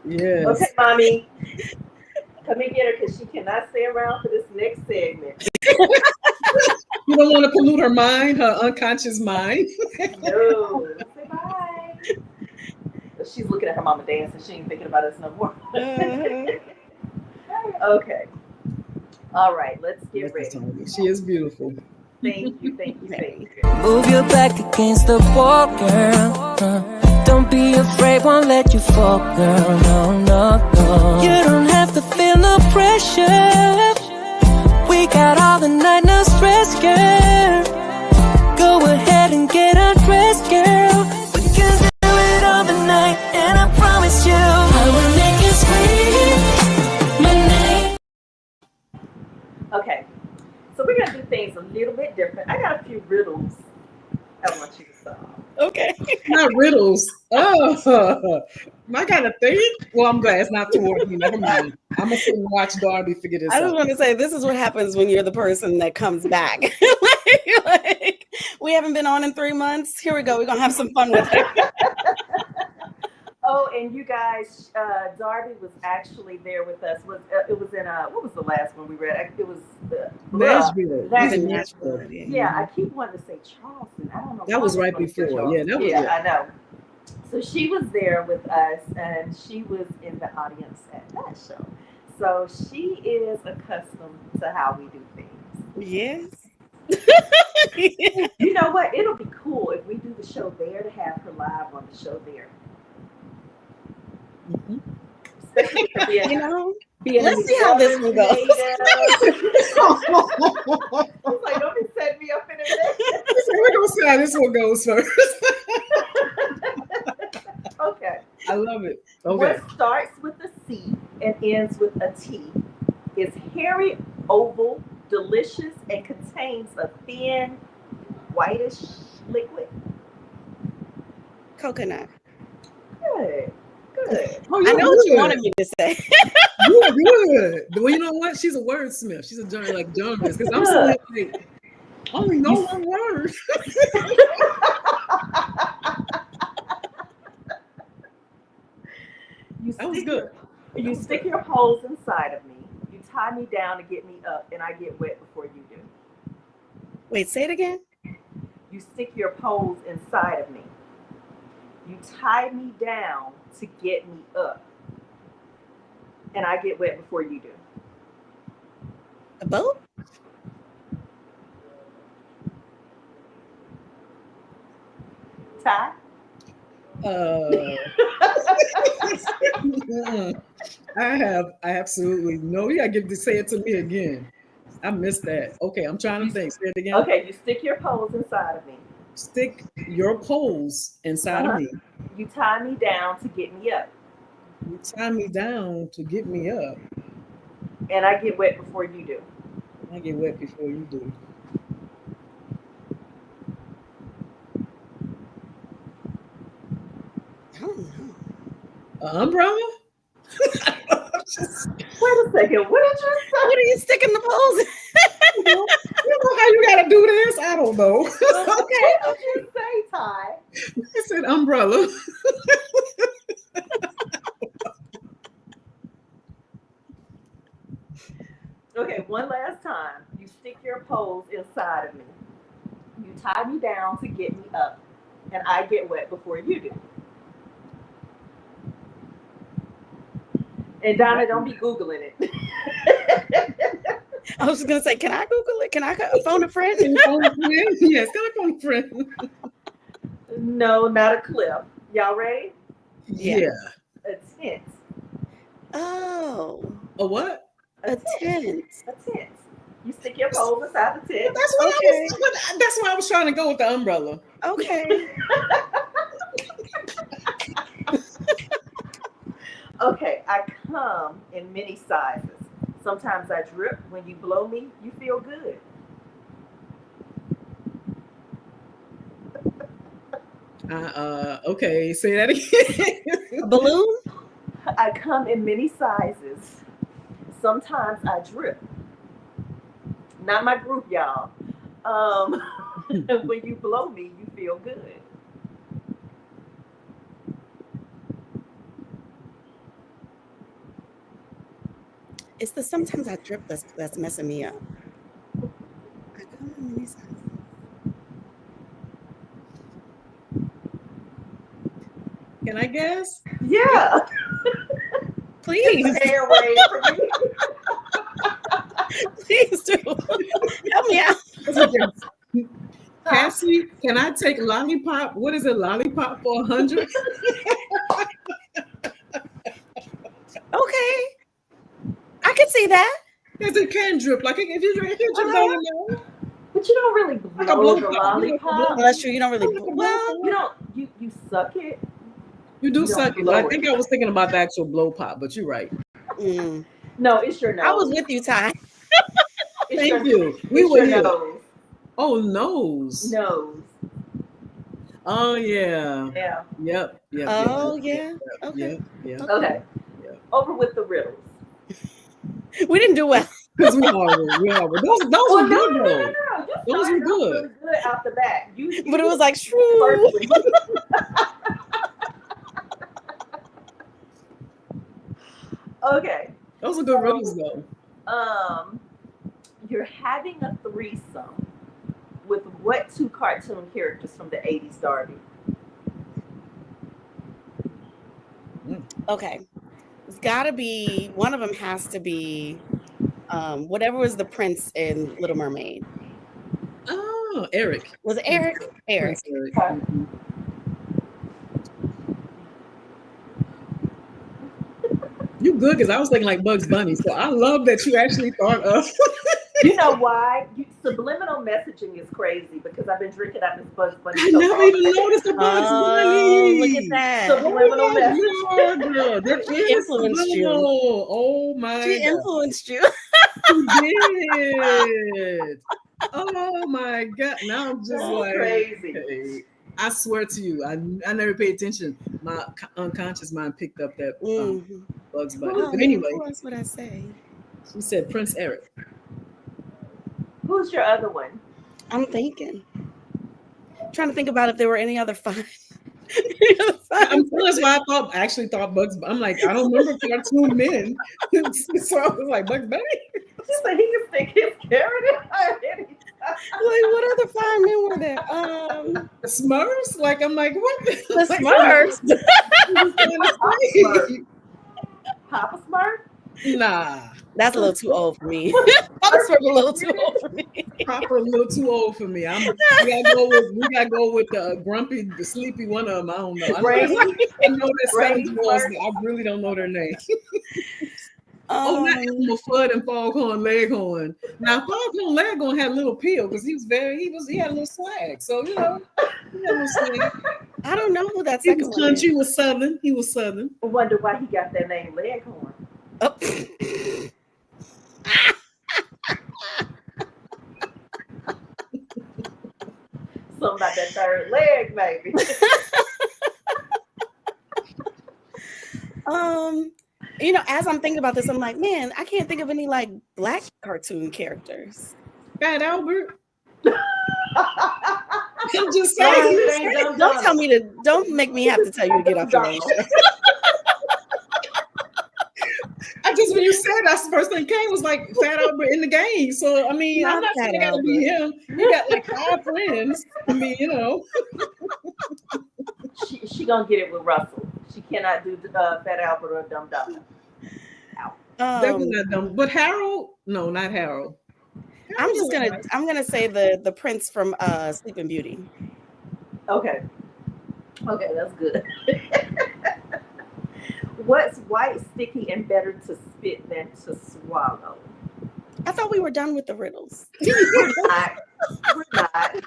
Speaker 4: Yes.
Speaker 3: Okay, mommy. Come and get her, because she cannot stay around for this next segment.
Speaker 4: You don't want to pollute her mind, her unconscious mind.
Speaker 3: No. Say bye. She's looking at her mama dancing. She ain't thinking about us no more. Okay. All right, let's get ready.
Speaker 4: She is beautiful.
Speaker 3: Thank you.
Speaker 5: Move your back against the wall, girl. Don't be afraid, won't let you fall, girl. No. You don't have to feel no pressure. We got all the night, no stress, girl. Go ahead and get undressed, girl. We can do it all the night, and I promise you, I will make you scream my name.
Speaker 3: Okay, so we're gonna do things a little bit different. I got a few riddles I want you to solve.
Speaker 1: Okay.
Speaker 4: Not riddles. Oh, I gotta think. Well, I'm glad it's not toward me. Never mind. I'm gonna sit and watch Darby figure this out.
Speaker 1: I just want to say, this is what happens when you're the person that comes back. like, we haven't been on in 3 months. Here we go. We're gonna have some fun with it.
Speaker 3: Oh, and you guys, Darby was actually there with us. It was in what was the last one we read? It was
Speaker 4: Nashville.
Speaker 3: Nashville. Yeah, I keep wanting to say Charleston. I don't know.
Speaker 4: That was right before. Yeah, that was.
Speaker 3: Yeah, I know. So she was there with us, and she was in the audience at that show. So she is accustomed to how we do things.
Speaker 1: Yes.
Speaker 3: You know what? It'll be cool if we do the show there to have her live on the show there.
Speaker 4: Mm-hmm.
Speaker 3: Especially for being
Speaker 1: let's see how this one goes.
Speaker 3: Like, don't be setting me up in a minute.
Speaker 4: We're gonna see how this one goes first.
Speaker 3: Okay.
Speaker 4: I love it. Okay.
Speaker 3: What starts with a C and ends with a T is hairy, oval, delicious, and contains a thin, whitish liquid.
Speaker 1: Coconut.
Speaker 3: Good. Good.
Speaker 4: Oh,
Speaker 1: I
Speaker 4: you're
Speaker 1: know what you
Speaker 4: good.
Speaker 1: wanted me to say.
Speaker 4: You're good. Well, you know what? She's a wordsmith. She's a journalist. Because I'm sitting here like, I only know one word. That was good.
Speaker 3: You stick your poles inside of me. You tie me down to get me up, and I get wet before you do.
Speaker 1: Wait, say it again.
Speaker 3: You stick your poles inside of me. You tie me down to get me up, and I get wet before you do.
Speaker 1: A boat?
Speaker 3: Tie?
Speaker 4: I absolutely no. You gotta get to say it to me again. I missed that. Okay, I'm trying to think. Say it again.
Speaker 3: Okay, you stick your poles inside of me.
Speaker 4: Stick your poles inside of me.
Speaker 3: You tie me down to get me up,
Speaker 4: You tie me down to get me up.
Speaker 3: and I get wet before you do.
Speaker 4: I get wet before you do.
Speaker 1: I don't know.
Speaker 4: An umbrella?
Speaker 3: Wait a second. What did you say?
Speaker 1: What are you sticking the poles in?
Speaker 4: You know how you gotta do this? I don't know.
Speaker 3: Okay, what did you say, Ty?
Speaker 4: I said umbrella.
Speaker 3: Okay, one last time. You stick your poles inside of me. You tie me down to get me up, and I get wet before you do. And Donna, don't be Googling it.
Speaker 1: I was just gonna say, can I Google it? Can I phone a friend?
Speaker 4: Phone a friend? Yes, can I phone a friend?
Speaker 3: No, not a clip. Y'all ready?
Speaker 4: Yeah.
Speaker 3: A tent.
Speaker 1: Oh,
Speaker 4: A what?
Speaker 1: a tent.
Speaker 3: A tent. You stick your poles inside the tent.
Speaker 4: That's what that's why I was trying to go with the umbrella.
Speaker 1: Okay.
Speaker 3: Okay, I come in many sizes. Sometimes I drip. When you blow me, you feel good.
Speaker 4: Okay, say that again.
Speaker 1: A balloon?
Speaker 3: I come in many sizes. Sometimes I drip. Not my group, y'all. When you blow me, you feel good.
Speaker 1: It's the sometimes I drip that's messing me up. I come in many sizes.
Speaker 4: Can I guess?
Speaker 3: Yeah.
Speaker 1: Please,
Speaker 3: Airway for me.
Speaker 1: please do. Help me out.
Speaker 4: Cassie, can I take lollipop? What is a lollipop for 100?
Speaker 1: Okay. I can see that.
Speaker 4: Because it can drip. Like if you drip down in there.
Speaker 3: But you don't really blow
Speaker 4: Like a blow
Speaker 3: the
Speaker 4: pop.
Speaker 3: lollipop.
Speaker 1: Well, that's true. You don't really. Well,
Speaker 3: You don't. You suck it.
Speaker 4: You do
Speaker 3: You don't
Speaker 4: suck it.
Speaker 3: blow
Speaker 4: I
Speaker 3: it.
Speaker 4: think I was thinking about the actual blow pop, but you're right.
Speaker 3: No, it's your nose.
Speaker 1: I was with you, Ty.
Speaker 3: It's
Speaker 4: Thank
Speaker 3: your,
Speaker 4: you. We
Speaker 3: it's
Speaker 4: were
Speaker 3: your
Speaker 4: here.
Speaker 3: nose.
Speaker 4: Oh, nose.
Speaker 3: Nose.
Speaker 4: Oh, yeah.
Speaker 3: Yeah.
Speaker 4: Yep.
Speaker 1: Oh, yeah. Okay.
Speaker 4: Yep.
Speaker 3: Okay.
Speaker 4: Yep.
Speaker 3: Over with the riddles.
Speaker 1: We didn't do well.
Speaker 4: Because we are. Those
Speaker 3: Well,
Speaker 4: were good, though.
Speaker 3: You
Speaker 4: Those
Speaker 3: started
Speaker 4: were good.
Speaker 3: off really good out the bat. You
Speaker 1: But it was like, shrew.
Speaker 3: perfectly. Okay.
Speaker 4: Those are good riddles, though.
Speaker 3: You're having a threesome with what two cartoon characters from the 80s, Darby?
Speaker 1: Okay. It's got to be, one of them has to be whatever was the prince in Little Mermaid.
Speaker 4: Oh, Eric.
Speaker 1: Was it Eric? Eric.
Speaker 4: Eric.
Speaker 3: Okay.
Speaker 4: Mhm. You good, because I was thinking like Bugs Bunny. So I love that you actually thought of.
Speaker 3: You know why? Subliminal messaging is crazy because I've been drinking out this Bugs Bunny
Speaker 4: I
Speaker 3: so
Speaker 4: never
Speaker 3: long.
Speaker 4: even noticed the Bugs
Speaker 1: Oh, look at
Speaker 4: Bunny.
Speaker 1: that.
Speaker 3: Subliminal
Speaker 4: Oh my
Speaker 3: messaging.
Speaker 4: God, that
Speaker 1: She
Speaker 4: is
Speaker 1: influenced you.
Speaker 4: subliminal. Oh my
Speaker 1: She
Speaker 4: God,
Speaker 1: influenced you.
Speaker 4: she did. Oh my God. Now I'm just
Speaker 3: That's
Speaker 4: like,
Speaker 3: crazy.
Speaker 4: hey, I swear to you, I never paid attention. My unconscious mind picked up that
Speaker 1: Mhm.
Speaker 4: Bugs Bunny.
Speaker 3: Who's,
Speaker 4: But anyway,
Speaker 1: Who else would I say?
Speaker 4: she said Prince Eric.
Speaker 3: who's your other one?
Speaker 1: I'm thinking. Trying to think about if there were any other fine.
Speaker 4: That's why I actually thought Bugs. I'm like, I don't remember cartoon men, so I was like Bugs Bunny.
Speaker 3: She said he can stick his carrot in her anytime.
Speaker 1: Like, what other fine men were there?
Speaker 4: The Smurfs. Like I'm like, what?
Speaker 1: The
Speaker 4: Like,
Speaker 1: Smurfs.
Speaker 3: Papa Smurf. Papa Smurf?
Speaker 4: Nah,
Speaker 1: That's a little too old for me. Papa Smurf a little too old for me.
Speaker 4: Proper a little too old for me. We gotta go with the grumpy, the sleepy one of them. I don't know. I know
Speaker 3: Brady?
Speaker 4: that
Speaker 3: Brady
Speaker 4: seven dwarfs,
Speaker 3: Smurf?
Speaker 4: but I really don't know their name. Not Elmer Fudd and Foghorn Leghorn. Now Foghorn Leghorn had a little peel because he had a little swag. So he had a little swag.
Speaker 1: I don't know who that
Speaker 4: He
Speaker 1: second
Speaker 4: was
Speaker 1: one
Speaker 4: country,
Speaker 1: is.
Speaker 4: was southern. He was southern.
Speaker 3: I wonder why he got that name Leghorn.
Speaker 1: Oh.
Speaker 3: Something about that third leg, maybe.
Speaker 1: As I'm thinking about this, I'm like, man, I can't think of any like black cartoon characters.
Speaker 4: Fat Albert. I'm just
Speaker 3: Right,
Speaker 4: saying.
Speaker 1: Don't make me have to tell you to get off your own show.
Speaker 4: When you said that's the first thing came was like Fat Albert in the game. So I mean, I'm not saying it gotta be him. You got like 5 friends. I mean,
Speaker 3: She gonna get it with Russell. She cannot do Fat Albert or Dum Dum.
Speaker 4: They were not dumb. But Harold, no, not Harold.
Speaker 1: I'm gonna say the prince from Sleeping Beauty.
Speaker 3: Okay, that's good. What's white, sticky, and better to spit than to swallow?
Speaker 1: I thought we were done with the riddles.
Speaker 3: We're not.
Speaker 1: Wait,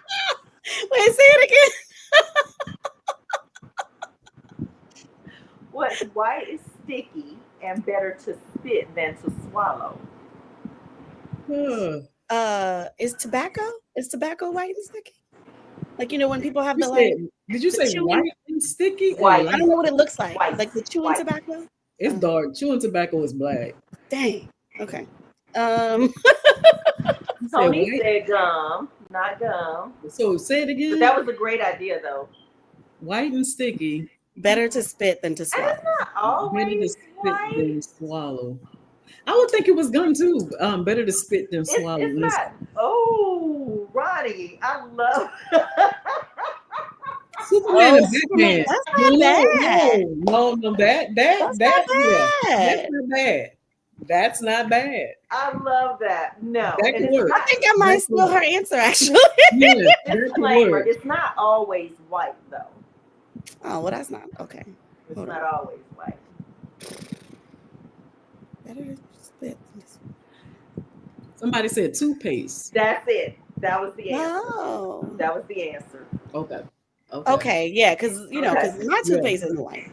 Speaker 1: say it again.
Speaker 3: What's white is sticky and better to spit than to swallow?
Speaker 1: Is tobacco? Is tobacco white and sticky? Like when people have
Speaker 4: did you say white and sticky?
Speaker 3: White.
Speaker 1: I don't know what it looks like.
Speaker 3: White.
Speaker 1: Like the chewing tobacco?
Speaker 4: It's dark. Chewing tobacco is black.
Speaker 1: Dang. Okay.
Speaker 3: Tony said gum, not gum.
Speaker 4: So say it again.
Speaker 3: But that was a great idea, though.
Speaker 4: White and sticky.
Speaker 1: Better to spit than to swallow.
Speaker 3: And it's not always
Speaker 4: better to spit
Speaker 3: white.
Speaker 4: than swallow. I would think it was gum too. Better to spit than swallow.
Speaker 3: It's not. Oh, Ronnie, I love.
Speaker 4: Superman and Batman.
Speaker 1: That's not bad.
Speaker 4: No, that's not bad. That's not bad.
Speaker 3: I love that. No,
Speaker 4: that could work.
Speaker 1: I think I might steal her answer actually.
Speaker 4: Yeah,
Speaker 3: disclaimer: it's not always white, though.
Speaker 1: Oh well, that's not okay.
Speaker 3: It's not always white.
Speaker 1: Better to spit.
Speaker 4: Somebody said toothpaste.
Speaker 3: That's it. That was the answer.
Speaker 1: Oh.
Speaker 3: That was the answer.
Speaker 1: Okay. Yeah, because my toothpaste isn't white.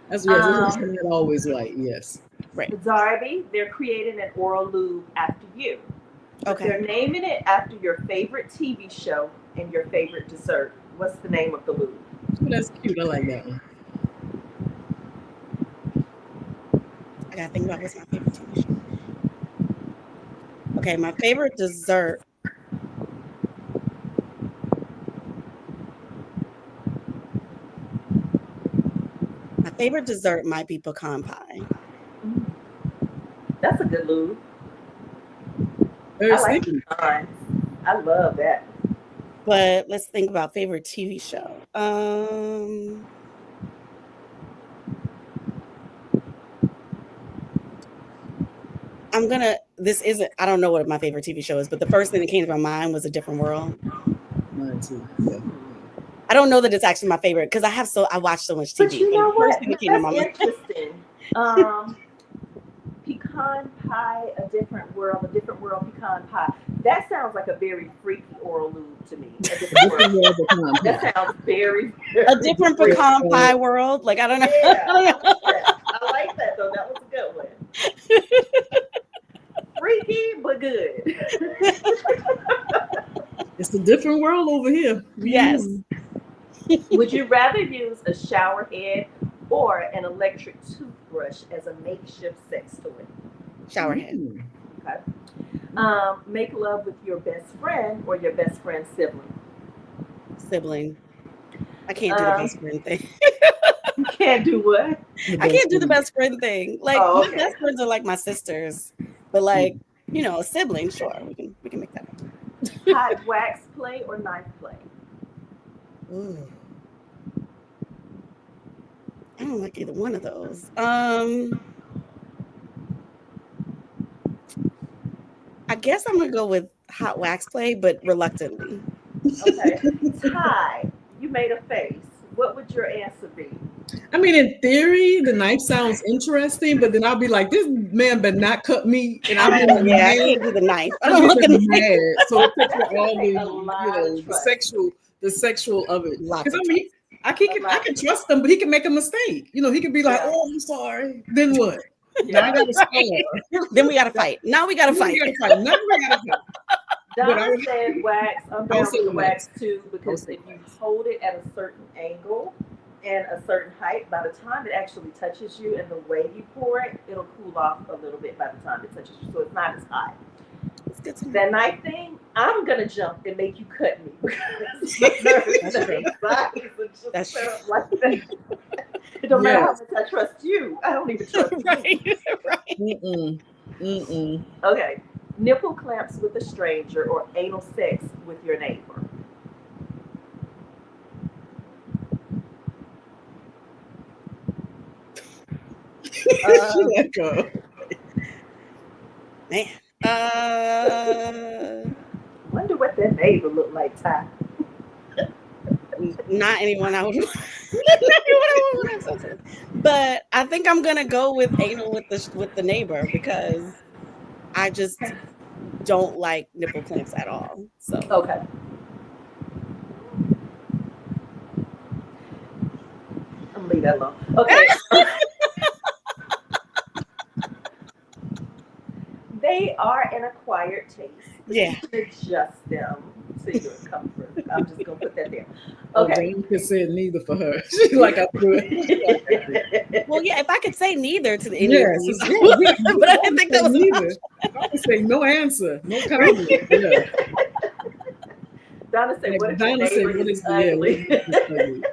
Speaker 4: That's not always white. Yes.
Speaker 1: Right.
Speaker 3: Darby, they're creating an oral lube after you.
Speaker 1: Okay.
Speaker 3: They're naming it after your favorite TV show and your favorite dessert. What's the name of the lube?
Speaker 4: Oh, that's cute. I like that one.
Speaker 1: I gotta think about what's my favorite TV show. Okay, my favorite dessert. My favorite dessert might be pecan pie.
Speaker 3: That's a good lube.
Speaker 4: Very
Speaker 3: I like
Speaker 4: sticky.
Speaker 3: pecans. I love that.
Speaker 1: But let's think about favorite TV show. I don't know what my favorite TV show is, but the first thing that came to my mind was A Different World.
Speaker 4: Mine too. Yeah.
Speaker 1: I don't know that it's actually my favorite because I watch so much TV.
Speaker 3: But you know what? That's
Speaker 1: interesting.
Speaker 3: Pecan pie, A Different World, pecan pie. That sounds like a very freaky oral lube to me. A
Speaker 4: This
Speaker 3: different
Speaker 4: is
Speaker 3: world.
Speaker 4: where the time.
Speaker 3: That sounds very,
Speaker 1: A
Speaker 3: very
Speaker 1: different
Speaker 3: freaky.
Speaker 1: pecan pie world. Like I don't know.
Speaker 3: Yeah, I like that. I like that though. That was a good one. Freaky but good.
Speaker 4: It's a different world over here.
Speaker 1: Yes.
Speaker 3: Would you rather use a shower head or an electric toothbrush as a makeshift sex toy?
Speaker 1: Shower head.
Speaker 3: Okay. Make love with your best friend or your best friend's sibling?
Speaker 1: Sibling. I can't do the best friend thing.
Speaker 3: You can't do what?
Speaker 1: I can't do the best friend thing. Like
Speaker 3: Oh, okay.
Speaker 1: my best friends are like my sisters, but like a sibling, sure, we can make that up.
Speaker 3: Hot wax play or knife play?
Speaker 1: Ooh. I don't like either one of those. I guess I'm gonna go with hot wax play, but reluctantly.
Speaker 3: Okay. Tiye, you made a face. What would your answer be?
Speaker 4: I mean, in theory, the knife sounds interesting, but then I'll be like, this man better not cut me, and I'll be like,
Speaker 1: Yeah, I can't do the knife. I
Speaker 4: I'll
Speaker 1: don't
Speaker 4: be
Speaker 1: want the
Speaker 4: like
Speaker 1: knife.
Speaker 4: mad. So it takes
Speaker 3: That's
Speaker 4: all
Speaker 3: gonna
Speaker 4: the,
Speaker 3: take a lot of trust.
Speaker 4: the sexual of it.
Speaker 1: Lots
Speaker 4: Because
Speaker 1: of
Speaker 4: I mean, I can trust him, but he can make a mistake. He can be like,
Speaker 3: Yeah.
Speaker 4: "Oh, I'm sorry." Then what?
Speaker 3: Yeah.
Speaker 4: Now I got to score.
Speaker 1: Then we gotta fight. Now we gotta
Speaker 4: Now
Speaker 1: fight.
Speaker 4: we gotta fight. Now we gotta fight. But I
Speaker 3: Donna
Speaker 4: would-
Speaker 3: said wax. I'm
Speaker 4: Don't
Speaker 3: down
Speaker 4: say
Speaker 3: with the wax
Speaker 4: wax.
Speaker 3: too because if you hold it at a certain angle and a certain height, by the time it actually touches you and the way you pour it, it'll cool off a little bit by the time it touches you, so it's not as hot.
Speaker 1: It's good to know.
Speaker 3: That knife thing, I'm gonna jump and make you cut me because
Speaker 1: That's true.
Speaker 3: That's
Speaker 1: That's
Speaker 3: true. Like that. It don't matter how much I trust you. I don't even trust you.
Speaker 1: Right. Right.
Speaker 4: Mm-mm.
Speaker 3: Okay. Nipple clamps with a stranger or anal sex with your neighbor?
Speaker 4: She let go.
Speaker 1: Man.
Speaker 3: Wonder what that neighbor looked like, Ty.
Speaker 1: Not anyone I would not anyone I would have sex with. But I think I'm gonna go with anal with the neighbor because I just don't like nipple clamps at all. So
Speaker 3: Okay. I'm gonna leave that alone. Okay. They are an acquired taste.
Speaker 1: yeah.
Speaker 3: Adjust them to your comfort. I'm just gonna put that there.
Speaker 4: Okay.
Speaker 3: Okay.
Speaker 4: You can say neither for her. She's like, I do it.
Speaker 1: Well, yeah, if I could say neither to any
Speaker 4: Yes,
Speaker 1: of these,
Speaker 4: yeah,
Speaker 1: but I didn't think that was
Speaker 4: neither. I would say no answer, no comment. Yeah.
Speaker 3: Donna said,
Speaker 4: Like
Speaker 3: "What if
Speaker 4: Donna
Speaker 3: your
Speaker 4: said,
Speaker 3: neighbor
Speaker 4: what
Speaker 3: is
Speaker 4: is the- yeah,
Speaker 3: ugly?"
Speaker 4: what is ugly?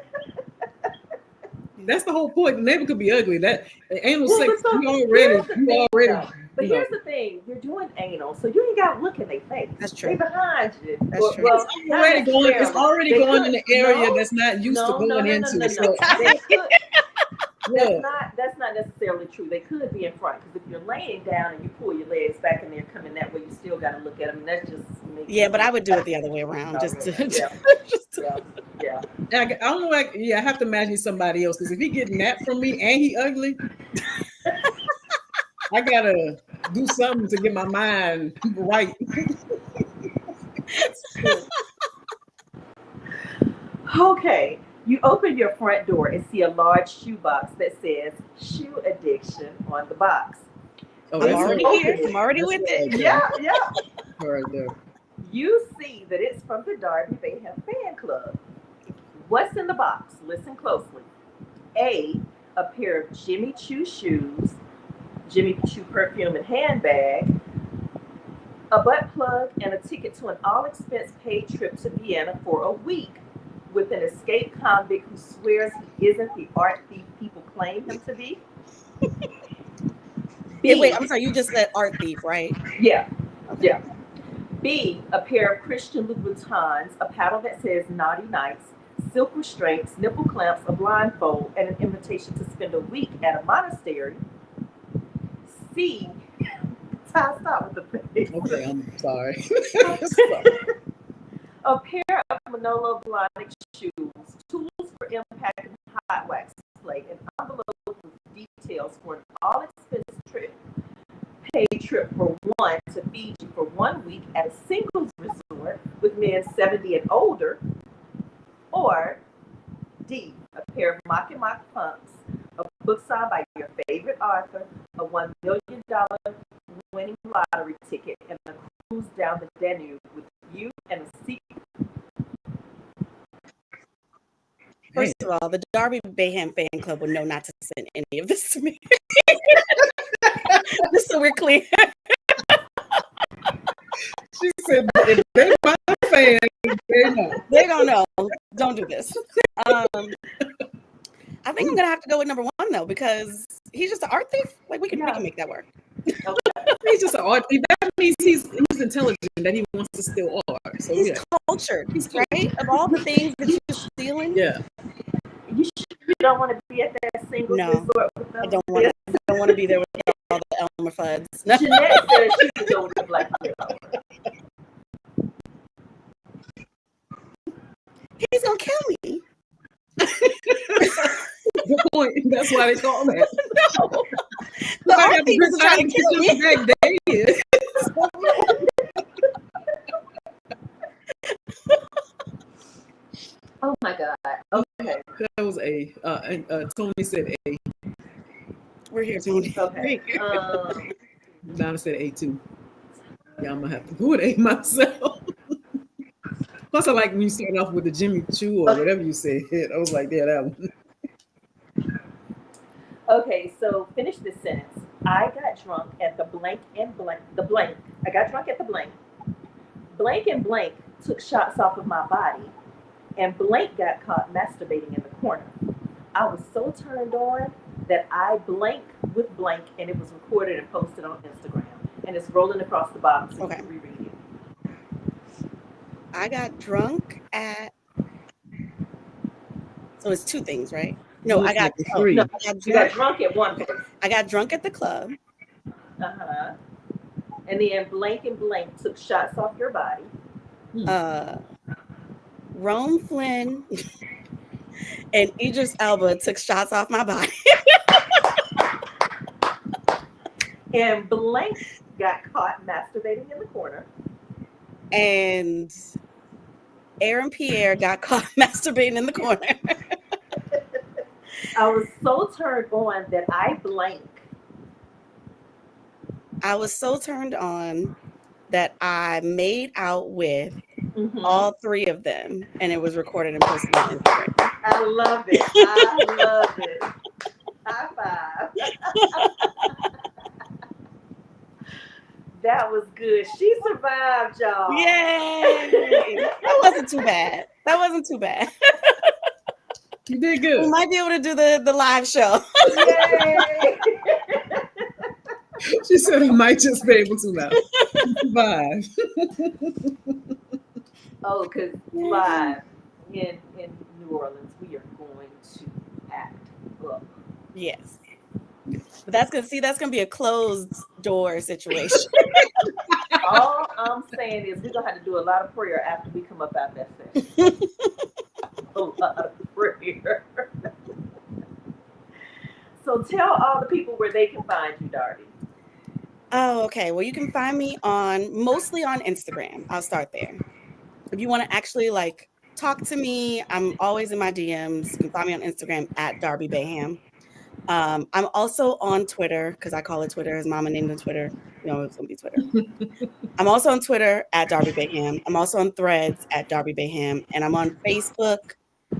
Speaker 4: That's the whole point. The neighbor could be ugly. That anal
Speaker 3: Well,
Speaker 4: sex,
Speaker 3: but so
Speaker 4: you
Speaker 3: here's the thing,
Speaker 4: already.
Speaker 3: though. But
Speaker 4: you know.
Speaker 3: here's the thing: you're doing anal, so you ain't got to look in their face.
Speaker 1: That's
Speaker 3: They
Speaker 1: true.
Speaker 3: behind you.
Speaker 1: That's true.
Speaker 3: Well,
Speaker 4: It's
Speaker 3: not
Speaker 4: already going. It's
Speaker 3: necessarily.
Speaker 4: already
Speaker 3: They
Speaker 4: going
Speaker 3: could-
Speaker 4: in the area
Speaker 3: no,
Speaker 4: that's not used to going into.
Speaker 3: No.
Speaker 4: So,
Speaker 3: They could.
Speaker 4: yeah.
Speaker 3: That's not necessarily true. They could be in front because if you're laying down and you pull your legs back and they're coming that way, you still got to look at them. And that's just
Speaker 1: Yeah, but I would do it the other way around. Just to,
Speaker 3: yeah.
Speaker 4: I don't know. I have to imagine somebody else because if he getting that from me and he ugly, I gotta do something to get my mind right.
Speaker 3: Okay. You open your front door and see a large shoebox that says "shoe addiction" on the box.
Speaker 4: Oh,
Speaker 1: I'm
Speaker 4: that's
Speaker 1: already
Speaker 4: right.
Speaker 1: here. I'm already
Speaker 4: That's
Speaker 1: with it.
Speaker 4: right.
Speaker 3: Yeah.
Speaker 4: Right there.
Speaker 3: You see that it's from the Darby Baham fan club. What's in the box? Listen closely. A pair of Jimmy Choo shoes, Jimmy Choo perfume and handbag, a butt plug, and a ticket to an all-expense paid trip to Vienna for a week with an escaped convict who swears he isn't the art thief people claim him to be. B,
Speaker 1: Wait, I'm sorry. You just said art thief, right?
Speaker 3: Yeah. B, a pair of Christian Louboutins, a paddle that says Naughty Nights, silk restraints, nipple clamps, a blindfold, and an invitation to spend a week at a monastery. C, stop with the face.
Speaker 4: Okay, I'm sorry.
Speaker 3: A pair of Manolo Blahnik shoes, tools for impacting hot wax play, an envelope with details for an all-expense trip paid trip for one to Fiji for 1 week at a singles resort with men 70 and older, or D, a pair of mock and mock pumps, a book signed by your favorite author, a $1 million winning lottery ticket, and a cruise down the Danube with you and a secret.
Speaker 1: First of all, the Darby Baham fan club would know not to send any of this to me. Just so we're clear.
Speaker 4: She said, if they my fan, they know.
Speaker 1: They don't know. Don't do this. I think I'm gonna have to go with number one though, because he's just an art thief. Like we can make that work.
Speaker 4: He's just an art thief. That means he's intelligent, that he wants to steal art. So
Speaker 1: he's cultured. He's right. Of all the things that you're stealing,
Speaker 3: You don't want to be at that singles resort with them.
Speaker 1: I don't want to be there with all the Elmer Fuds. No.
Speaker 3: Jeanette said she could go with the Black Widow.
Speaker 1: He's gonna kill me.
Speaker 4: Good point. That's why they call that.
Speaker 1: No. The art thief is trying to kill me.
Speaker 4: Back there.
Speaker 3: Oh my God. Okay.
Speaker 4: That was A. Tony said A.
Speaker 1: We're here, Tony.
Speaker 3: Okay.
Speaker 4: Donna said A too. Yeah, I'm gonna have to go with A myself. Plus, I like when you start off with the Jimmy Choo or whatever you said. I was like, yeah, that one.
Speaker 3: Okay, so finish this sentence. I got drunk at the blank and blank. The blank. I got drunk at the blank. Blank and blank took shots off of my body, and blank got caught masturbating in the corner. I was so turned on that I blank with blank, and it was recorded and posted on Instagram. And it's rolling across the bottom, so you can reread it.
Speaker 1: I got drunk at. So it's two things, right? No, I got
Speaker 4: three.
Speaker 3: No, you got drunk at one place.
Speaker 1: I got drunk at the club.
Speaker 3: And then blank and blank took shots off your body.
Speaker 1: Rome Flynn and Idris Elba took shots off my body.
Speaker 3: And blank got caught masturbating in the corner.
Speaker 1: And Aaron Pierre got caught masturbating in the corner.
Speaker 3: I was so turned on that I blank.
Speaker 1: I was so turned on that I made out with all three of them, and it was recorded and posted on Instagram.
Speaker 3: I love it. I love it. High five. That was good. She survived, y'all.
Speaker 1: Yay! That wasn't too bad.
Speaker 4: You did good.
Speaker 1: We might be able to do the live show.
Speaker 3: Yay!
Speaker 4: She said I might just be able to now. Survive.
Speaker 3: Oh, because live in New Orleans, we are going to act up.
Speaker 1: Yes. But that's gonna be a closed door situation.
Speaker 3: All I'm saying is we're gonna have to do a lot of prayer after we come up out that session. A lot of prayer. So tell all the people where they can find you, Darby.
Speaker 1: Oh, okay. Well, you can find me mostly on Instagram. I'll start there. If you want to actually talk to me, I'm always in my DMs. You can find me on Instagram at Darby Baham. I'm also on Twitter because I call it Twitter. His mama named it Twitter. You know, it's gonna be Twitter. I'm also on Twitter at Darby Baham. I'm also on Threads at Darby Baham, and I'm on Facebook.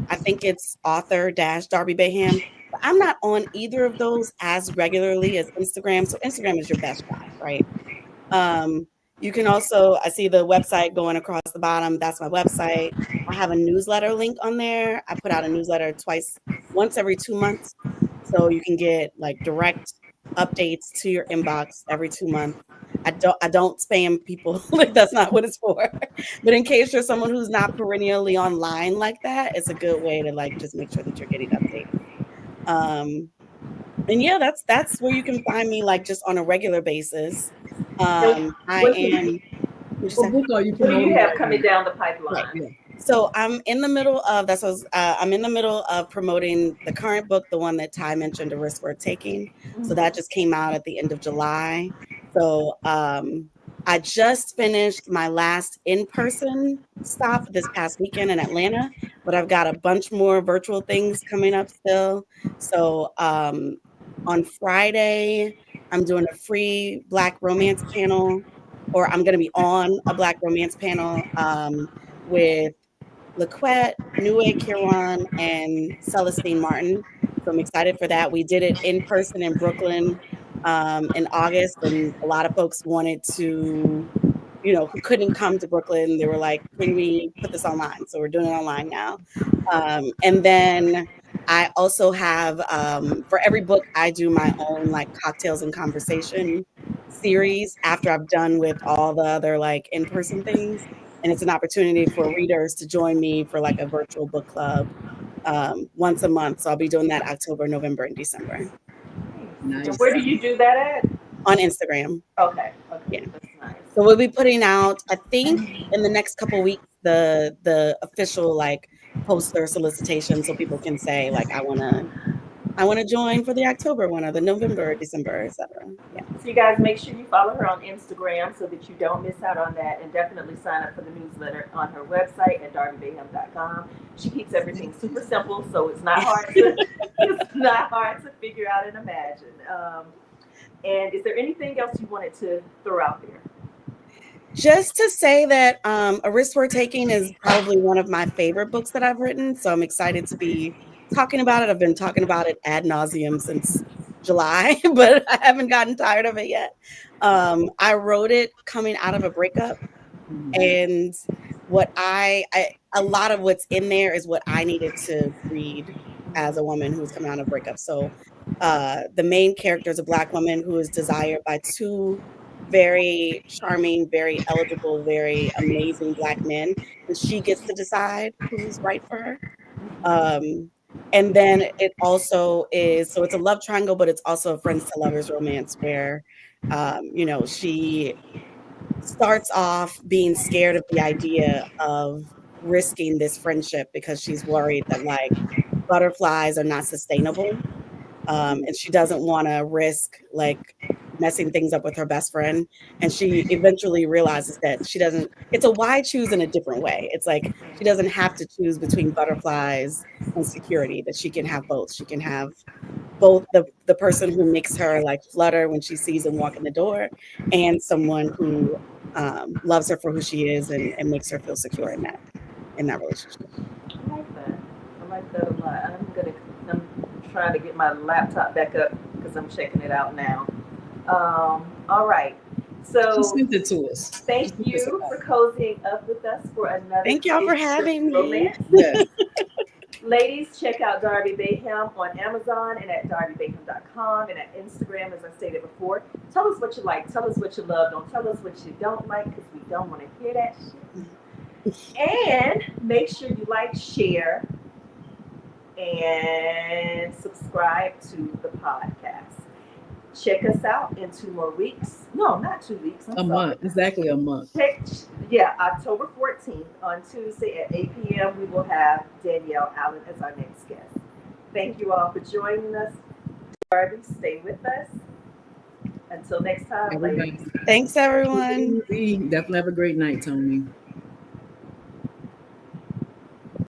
Speaker 1: I think it's author-Darby Baham. But I'm not on either of those as regularly as Instagram. So Instagram is your best shot, right? You can also, I see the website going across the bottom. That's my website. I have a newsletter link on there. I put out a newsletter once every 2 months. So you can get direct updates to your inbox every 2 months. I don't spam people. That's not what it's for. But in case you're someone who's not perennially online like that, it's a good way to just make sure that you're getting updates. And yeah, that's where you can find me just on a regular basis. What
Speaker 3: do you have coming down the pipeline?
Speaker 1: Right, yeah. So I'm in the middle of promoting the current book, the one that Tiye mentioned, A Risk Worth Taking. So that just came out at the end of July. So I just finished my last in-person stop this past weekend in Atlanta, but I've got a bunch more virtual things coming up still. So on Friday, I'm doing a free Black romance panel, or I'm going to be on a Black romance panel with LaQuette, Nue Kiran, and Celestine Martin. So I'm excited for that. We did it in person in Brooklyn in August, and a lot of folks wanted to, who couldn't come to Brooklyn, they were like, can we put this online? So we're doing it online now. And then I also have, for every book, I do my own like cocktails and conversation series after I've done with all the other like in-person things. And it's an opportunity for readers to join me for like a virtual book club once a month. So I'll be doing that October, November, and December
Speaker 3: And
Speaker 4: Nice.
Speaker 3: where do you do that at?
Speaker 1: on Instagram.
Speaker 3: Okay, okay,
Speaker 1: Yeah.
Speaker 3: that's nice.
Speaker 1: So we'll be putting out, I think, in the next couple weeks, the official like poster solicitation, so people can say like, I want to join for the October one or the November, December, etc. Yeah.
Speaker 3: So you guys make sure you follow her on Instagram so that you don't miss out on that, and definitely sign up for the newsletter on her website at darbybaham.com. She keeps everything super simple, so it's not hard to it's not hard to figure out and imagine. And is there anything else you wanted to throw out there?
Speaker 1: Just to say that A Risk We're Taking is probably one of my favorite books that I've written. So I'm excited to be talking about it. I've been talking about it ad nauseum since July, but I haven't gotten tired of it yet. I wrote it coming out of a breakup. And what a lot of what's in there is what I needed to read as a woman who's coming out of a breakup. So the main character is a Black woman who is desired by two very charming, very eligible, very amazing Black men, and she gets to decide who's right for her. And then it also is, so it's a love triangle, but it's also a friends to lovers romance where she starts off being scared of the idea of risking this friendship because she's worried that like butterflies are not sustainable. And she doesn't want to risk like messing things up with her best friend. And she eventually realizes that it's a why choose in a different way. It's like she doesn't have to choose between butterflies and security, that she can have both. She can have both the person who makes her like flutter when she sees him walk in the door, and someone who loves her for who she is and makes her feel secure in that relationship.
Speaker 3: I like that. I like that a lot. I'm trying to get my laptop back up because I'm checking it out now. All right. So
Speaker 4: She sent it to us.
Speaker 3: thank you for cozying up with us for another.
Speaker 1: Thank y'all for
Speaker 3: edition of
Speaker 1: having me.
Speaker 3: Romance.
Speaker 4: Yes.
Speaker 3: Ladies, check out Darby Baham on Amazon and at darbybaham.com and at Instagram, as I stated before. Tell us what you like. Tell us what you love. Don't tell us what you don't like, because we don't want to hear that shit. And make sure you like, share, and subscribe to the podcast. Check us out in 2 more weeks. No, not 2 weeks.
Speaker 4: A month. Exactly a month.
Speaker 3: October 14th on Tuesday at 8 p.m. we will have Danielle Allen as our next guest. Thank you all for joining us. Darby, stay with us. Until next time, ladies.
Speaker 1: Thanks, everyone.
Speaker 4: Definitely have a great night, Tony.